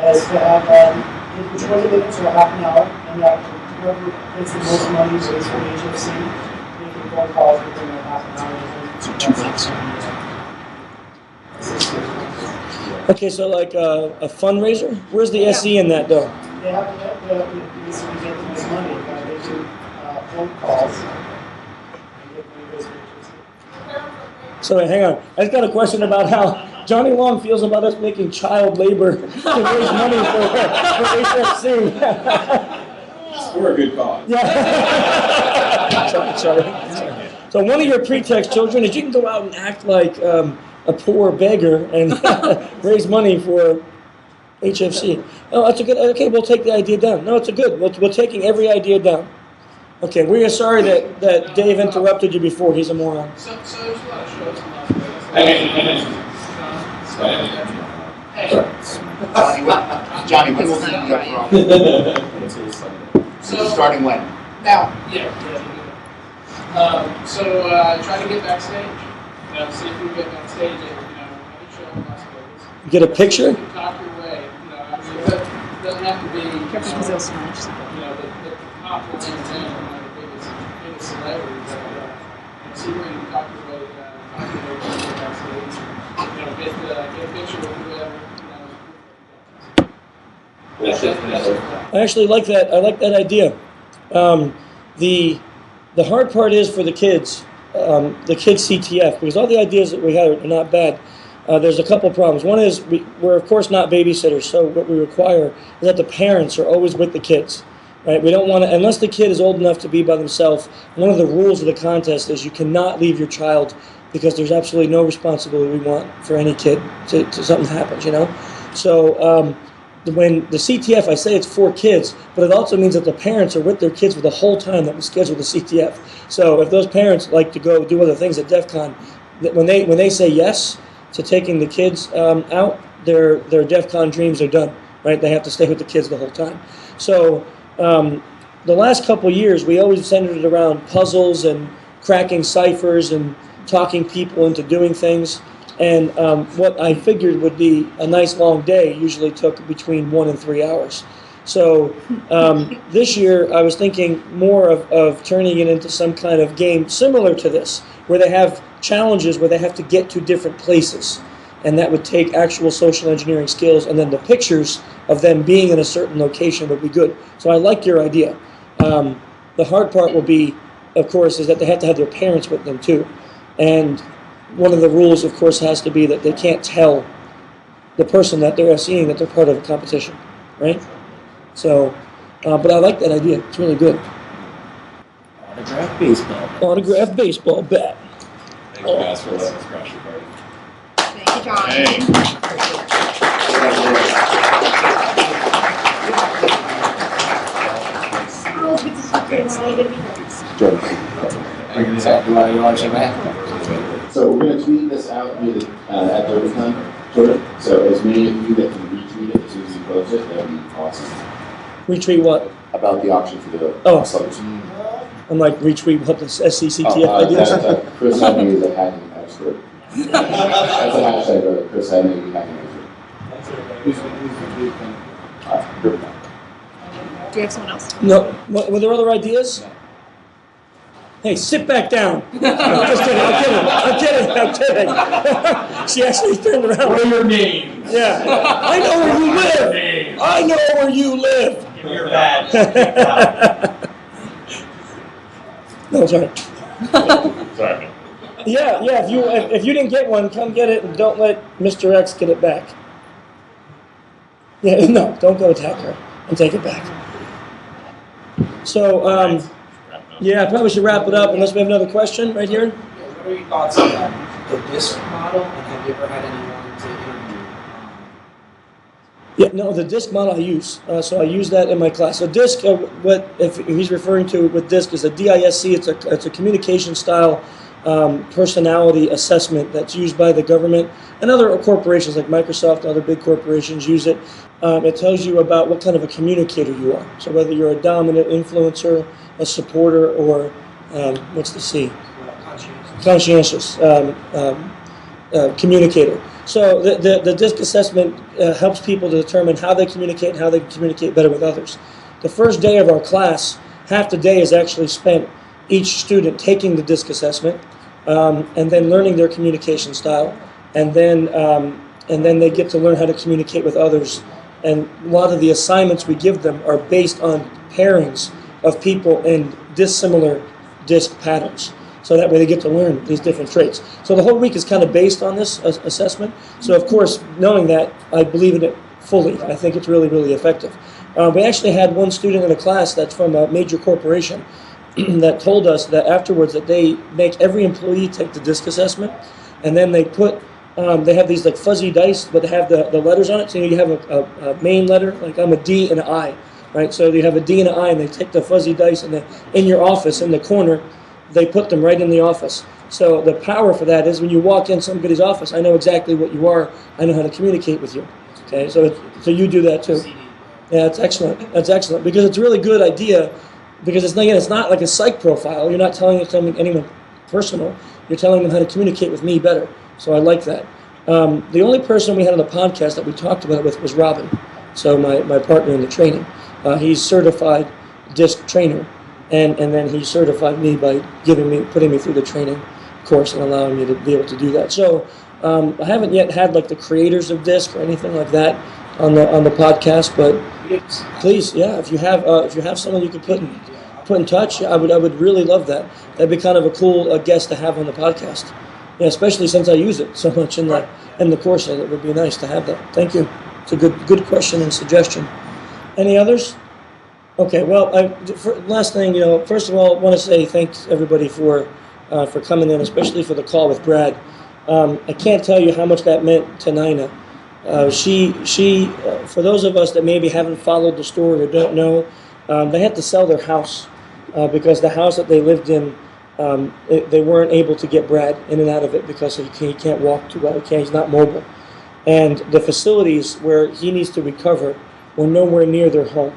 is to have 20 minutes or half an hour, and that whoever gets the most money raised for HFC, making phone calls within that half an hour. $2. Okay, so like a fundraiser? Where's the SE in that though? They have to get to make money. They do phone calls. And get money those pictures. So hang on, I just got a question about how Johnny Long feels about us making child labor to raise money for HFC. For a good cause. Yeah. sorry. So one of your pretext, children, is you can go out and act like a poor beggar and raise money for HFC. Oh, that's a good. Okay, we'll take the idea down. No, it's a good. We're taking every idea down. Okay, we are sorry that Dave interrupted you before. He's a moron. So there's a lot of shows in Las Vegas. Johnny, when will you be up from? So starting when? Now. Yeah. So try to get backstage. See if we can get backstage at any show in Las Vegas. Get a picture? Talk your way. It doesn't have to be. Careful because they'll smash The top ones and the biggest celebrities. See if we can talk your way. Talk your way to get backstage. Get a picture with whoever. I actually like that. I like that idea. The hard part is for the kids CTF, because all the ideas that we have are not bad. There's a couple problems. One is we're of course not babysitters, so what we require is that the parents are always with the kids. Right? We don't want to, unless the kid is old enough to be by themselves. One of the rules of the contest is you cannot leave your child, because there's absolutely no responsibility we want for any kid to something happens. So. When the CTF, I say it's for kids, but it also means that the parents are with their kids for the whole time that we schedule the CTF. So if those parents like to go do other things at DEF CON, when they say yes to taking the kids out, their DEF CON dreams are done, right? They have to stay with the kids the whole time. So the last couple years, we always centered it around puzzles and cracking ciphers and talking people into doing things. And what I figured would be a nice long day usually took between 1 and 3 hours. So this year I was thinking more of turning it into some kind of game similar to this, where they have challenges where they have to get to different places. And that would take actual social engineering skills, and then the pictures of them being in a certain location would be good. So I like your idea. The hard part will be, of course, is that they have to have their parents with them too. And one of the rules, of course, has to be that they can't tell the person that they're seeing that they're part of a competition, right? So, but I like that idea. It's really good. Autographed baseball. Autographed baseball bat. Thank you guys for letting us crash your party. Thank you, John. Oh, good to see you. Jordan. You want to shake my hand? So we're going to tweet this out at DerbyCon, Jordan. So as many of you that can retweet it as soon as you post it, that would be awesome. Retweet what? About the auction for the sluggers. I'm like, retweet what the SCCTF idea is? Chris Hedney is a hacking expert. That's a hashtag, brother. Chris Hedney, hacking expert. Do you have someone else? No. Were there other ideas? Hey, sit back down. No, just kidding. I'm kidding. She actually turned around. What are your names? Yeah. I know where you live. I know where you live. Give me your badge. No, sorry. Sorry. Yeah. If you didn't get one, come get it, and don't let Mr. X get it back. Yeah, no, don't go attack her and take it back. So, yeah, I probably should wrap it up unless we have another question right here. What are your thoughts on the disc model, and have you ever had anyone to interview? Yeah, no, the DISC model I use. So I use that in my class. So DISC, what if he's referring to with DISC is a DISC. It's a communication style personality assessment that's used by the government and other corporations like Microsoft and other big corporations use it. It tells you about what kind of a communicator you are. So whether you're a dominant influencer, a supporter, or what's the C? Conscientious communicator. So the DISC assessment helps people to determine how they communicate and how they communicate better with others. The first day of our class, half the day is actually spent each student taking the DISC assessment and then learning their communication style, and then and then they get to learn how to communicate with others. And a lot of the assignments we give them are based on pairings of people in dissimilar disc patterns. So that way they get to learn these different traits. So the whole week is kind of based on this assessment. So of course, knowing that, I believe in it fully. I think it's really, really effective. We actually had one student in a class that's from a major corporation that told us that afterwards that they make every employee take the DISC assessment, and then they put, they have these like fuzzy dice, but they have the letters on it. So you have a main letter, like I'm a D and an I, right? So you have a D and an I, and they take the fuzzy dice, and in your office, in the corner, they put them right in the office. So the power for that is when you walk in somebody's office, I know exactly what you are. I know how to communicate with you. Okay, so you do that too. Yeah, that's excellent. That's excellent because it's a really good idea. Because it's not like a psych profile. You're not telling anyone personal. You're telling them how to communicate with me better. So I like that. The only person we had on the podcast that we talked about it with was Robin. So my partner in the training. He's certified DISC trainer. And then he certified me by putting me through the training course and allowing me to be able to do that. So I haven't yet had like the creators of DISC or anything like that on the podcast, but please, yeah, if you have someone you could put in touch, I would really love that. That'd be kind of a cool guest to have on the podcast. Yeah, especially since I use it so much in the course, it would be nice to have that. Thank you. It's a good question and suggestion. Any others? Okay, well, last thing, first of all, I want to say thanks everybody for coming in, especially for the call with Brad. I can't tell you how much that meant to Nina. She for those of us that maybe haven't followed the story or don't know, they had to sell their house because the house that they lived in, they weren't able to get Brad in and out of it because he can't walk too well. He's not mobile. And the facilities where he needs to recover were nowhere near their home.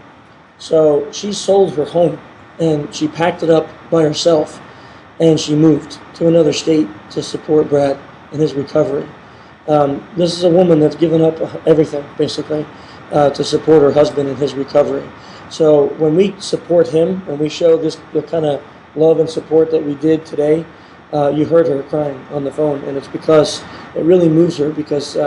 So she sold her home and she packed it up by herself and she moved to another state to support Brad in his recovery. This is a woman that's given up everything, basically, to support her husband in his recovery. So when we support him and we show the kind of love and support that we did today, you heard her crying on the phone, and it's because it really moves her because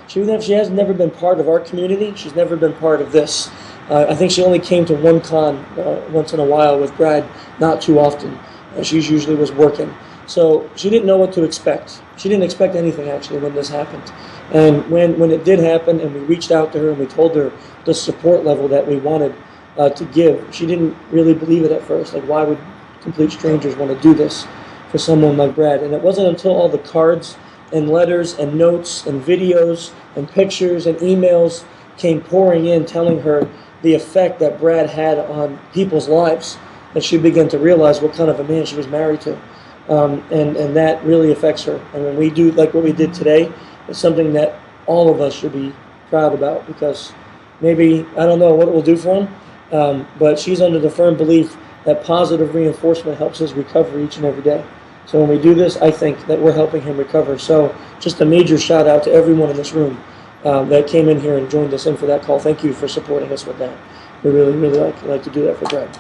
she has never been part of our community. She's never been part of this. I think she only came to one con once in a while with Brad, not too often. She usually was working. So she didn't know what to expect. She didn't expect anything, actually, when this happened. And when it did happen and we reached out to her and we told her the support level that we wanted to give, she didn't really believe it at first. Like, why would complete strangers want to do this for someone like Brad? And it wasn't until all the cards and letters and notes and videos and pictures and emails came pouring in telling her the effect that Brad had on people's lives that she began to realize what kind of a man she was married to. And that really affects her. And when we do like what we did today, it's something that all of us should be proud about because maybe, I don't know what it will do for him, but she's under the firm belief that positive reinforcement helps his recovery each and every day. So when we do this, I think that we're helping him recover. So just a major shout out to everyone in this room that came in here and joined us in for that call. Thank you for supporting us with that. We really, really like to do that for Brad.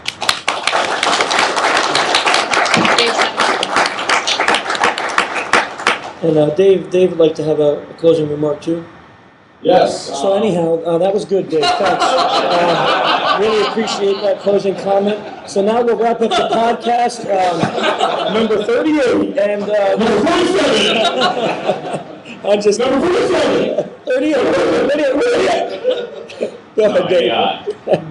And Dave would like to have a closing remark too. Yes. So anyhow, that was good, Dave. Thanks. Really appreciate that closing comment. So now we'll wrap up the podcast, number 38, and number 47. I'm just number 47. 38. Go ahead, Dave.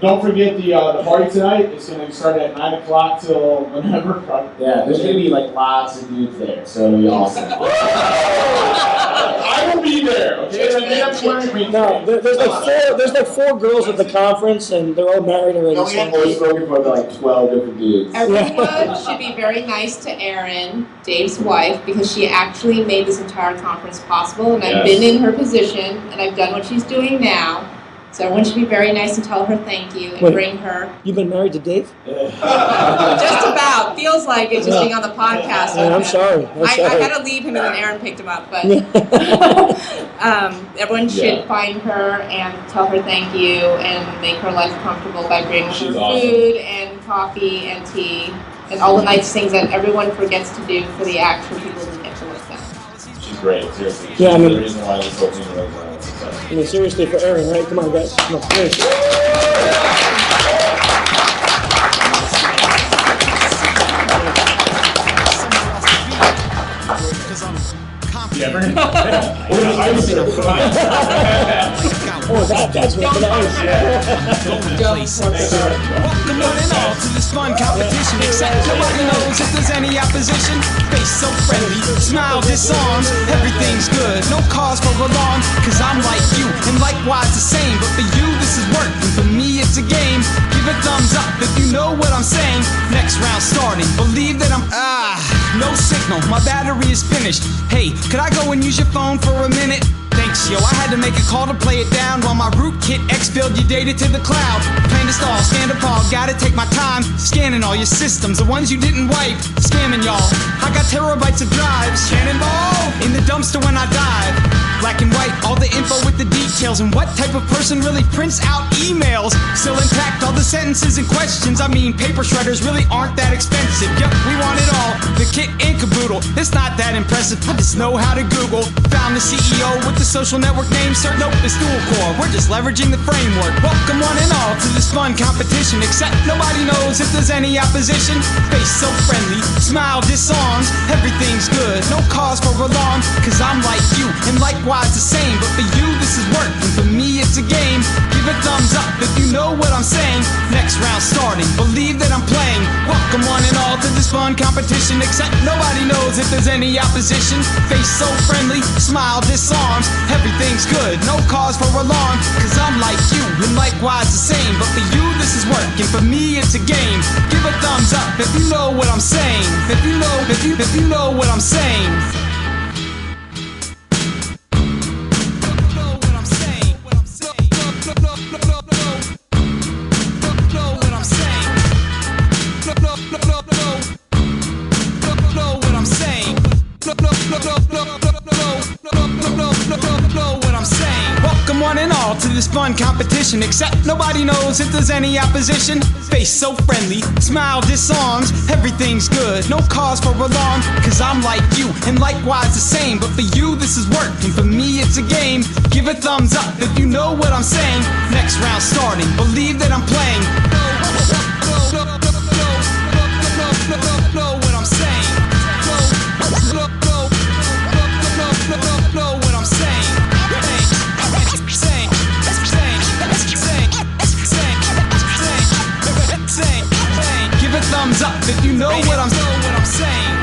Don't forget the party tonight. It's going to start at 9 o'clock till whenever. Yeah, there's going to be like lots of dudes there, so it'll be awesome. I will be there. Okay. No, there's like four girls at the conference, and they're all married already. No, we have boys spoken for like 12 different dudes. Everyone should be very nice to Erin, Dave's wife, because she actually made this entire conference possible, and I've been in her position, and I've done what she's doing now. So everyone should be very nice and tell her thank you and bring her. You've been married to Dave? Just about. Feels like it just being on the podcast. I'm sorry. I had to leave him and then Erin picked him up. But everyone should find her and tell her thank you and make her life comfortable by bringing her food and coffee and tea and all the nice things that everyone forgets to do for the actual people who get to work them. great. Seriously, she's Yeah, I mean- the reason why this whole team was successful. I mean, seriously, for Erin, right? Come on, guys. No, please. Yeah, we're gonna ice it. Oh, that's what it is. Welcome one and all to this fun competition. Except nobody knows if there's any opposition. Face so friendly, smile disarms. Everything's good, no cause for alarm. Cause I'm like you, and likewise the same. But for you, this is work, and for me, it's a game. Give a thumbs up if you know what I'm saying. Next round starting, believe that I'm no signal, my battery is finished. Hey, could I go and use your phone for a minute? Thanks, yo, I had to make a call to play it down while my rootkit X filled your data to the cloud. Plan to stall, stand appalled, gotta take my time scanning all your systems, the ones you didn't wipe. Scamming y'all, I got terabytes of drives. Cannonball in the dumpster when I dive. Black and white, all the info with the details. And what type of person really prints out emails? Still intact, all the sentences and questions. I mean, paper shredders really aren't that expensive. Yep, we want it all, the kit and caboodle. It's not that impressive, I just know how to Google. Found the CEO with the social network name, sir. Nope, it's dual core, we're just leveraging the framework. Welcome one and all to this fun competition. Except nobody knows if there's any opposition. Face so friendly, smile disarms. Everything's good, no cause for alarm. Cause I'm like you, and likewise the same. But for you, this is work, and for me, it's a game. Give a thumbs up if you know what I'm saying. Next round starting, believe that I'm playing. Welcome one and all to this fun competition. Except nobody knows if there's any opposition. Face so friendly, smile disarms. Everything's good, no cause for alarm. Cause I'm like you, and likewise the same. But for you, this is work, and for me, it's a game. Give a thumbs up if you know what I'm saying. If you know what I'm saying. Welcome one and all to this fun competition. Except nobody knows if there's any opposition. Face so friendly, smile disarms. Everything's good, no cause for alarm. Cause I'm like you, and likewise the same. But for you, this is work, and for me, it's a game. Give a thumbs up if you know what I'm saying. Next round starting, believe that I'm playing. Know what I'm saying. Know what I'm saying. Give a thumbs up if you know what I'm saying.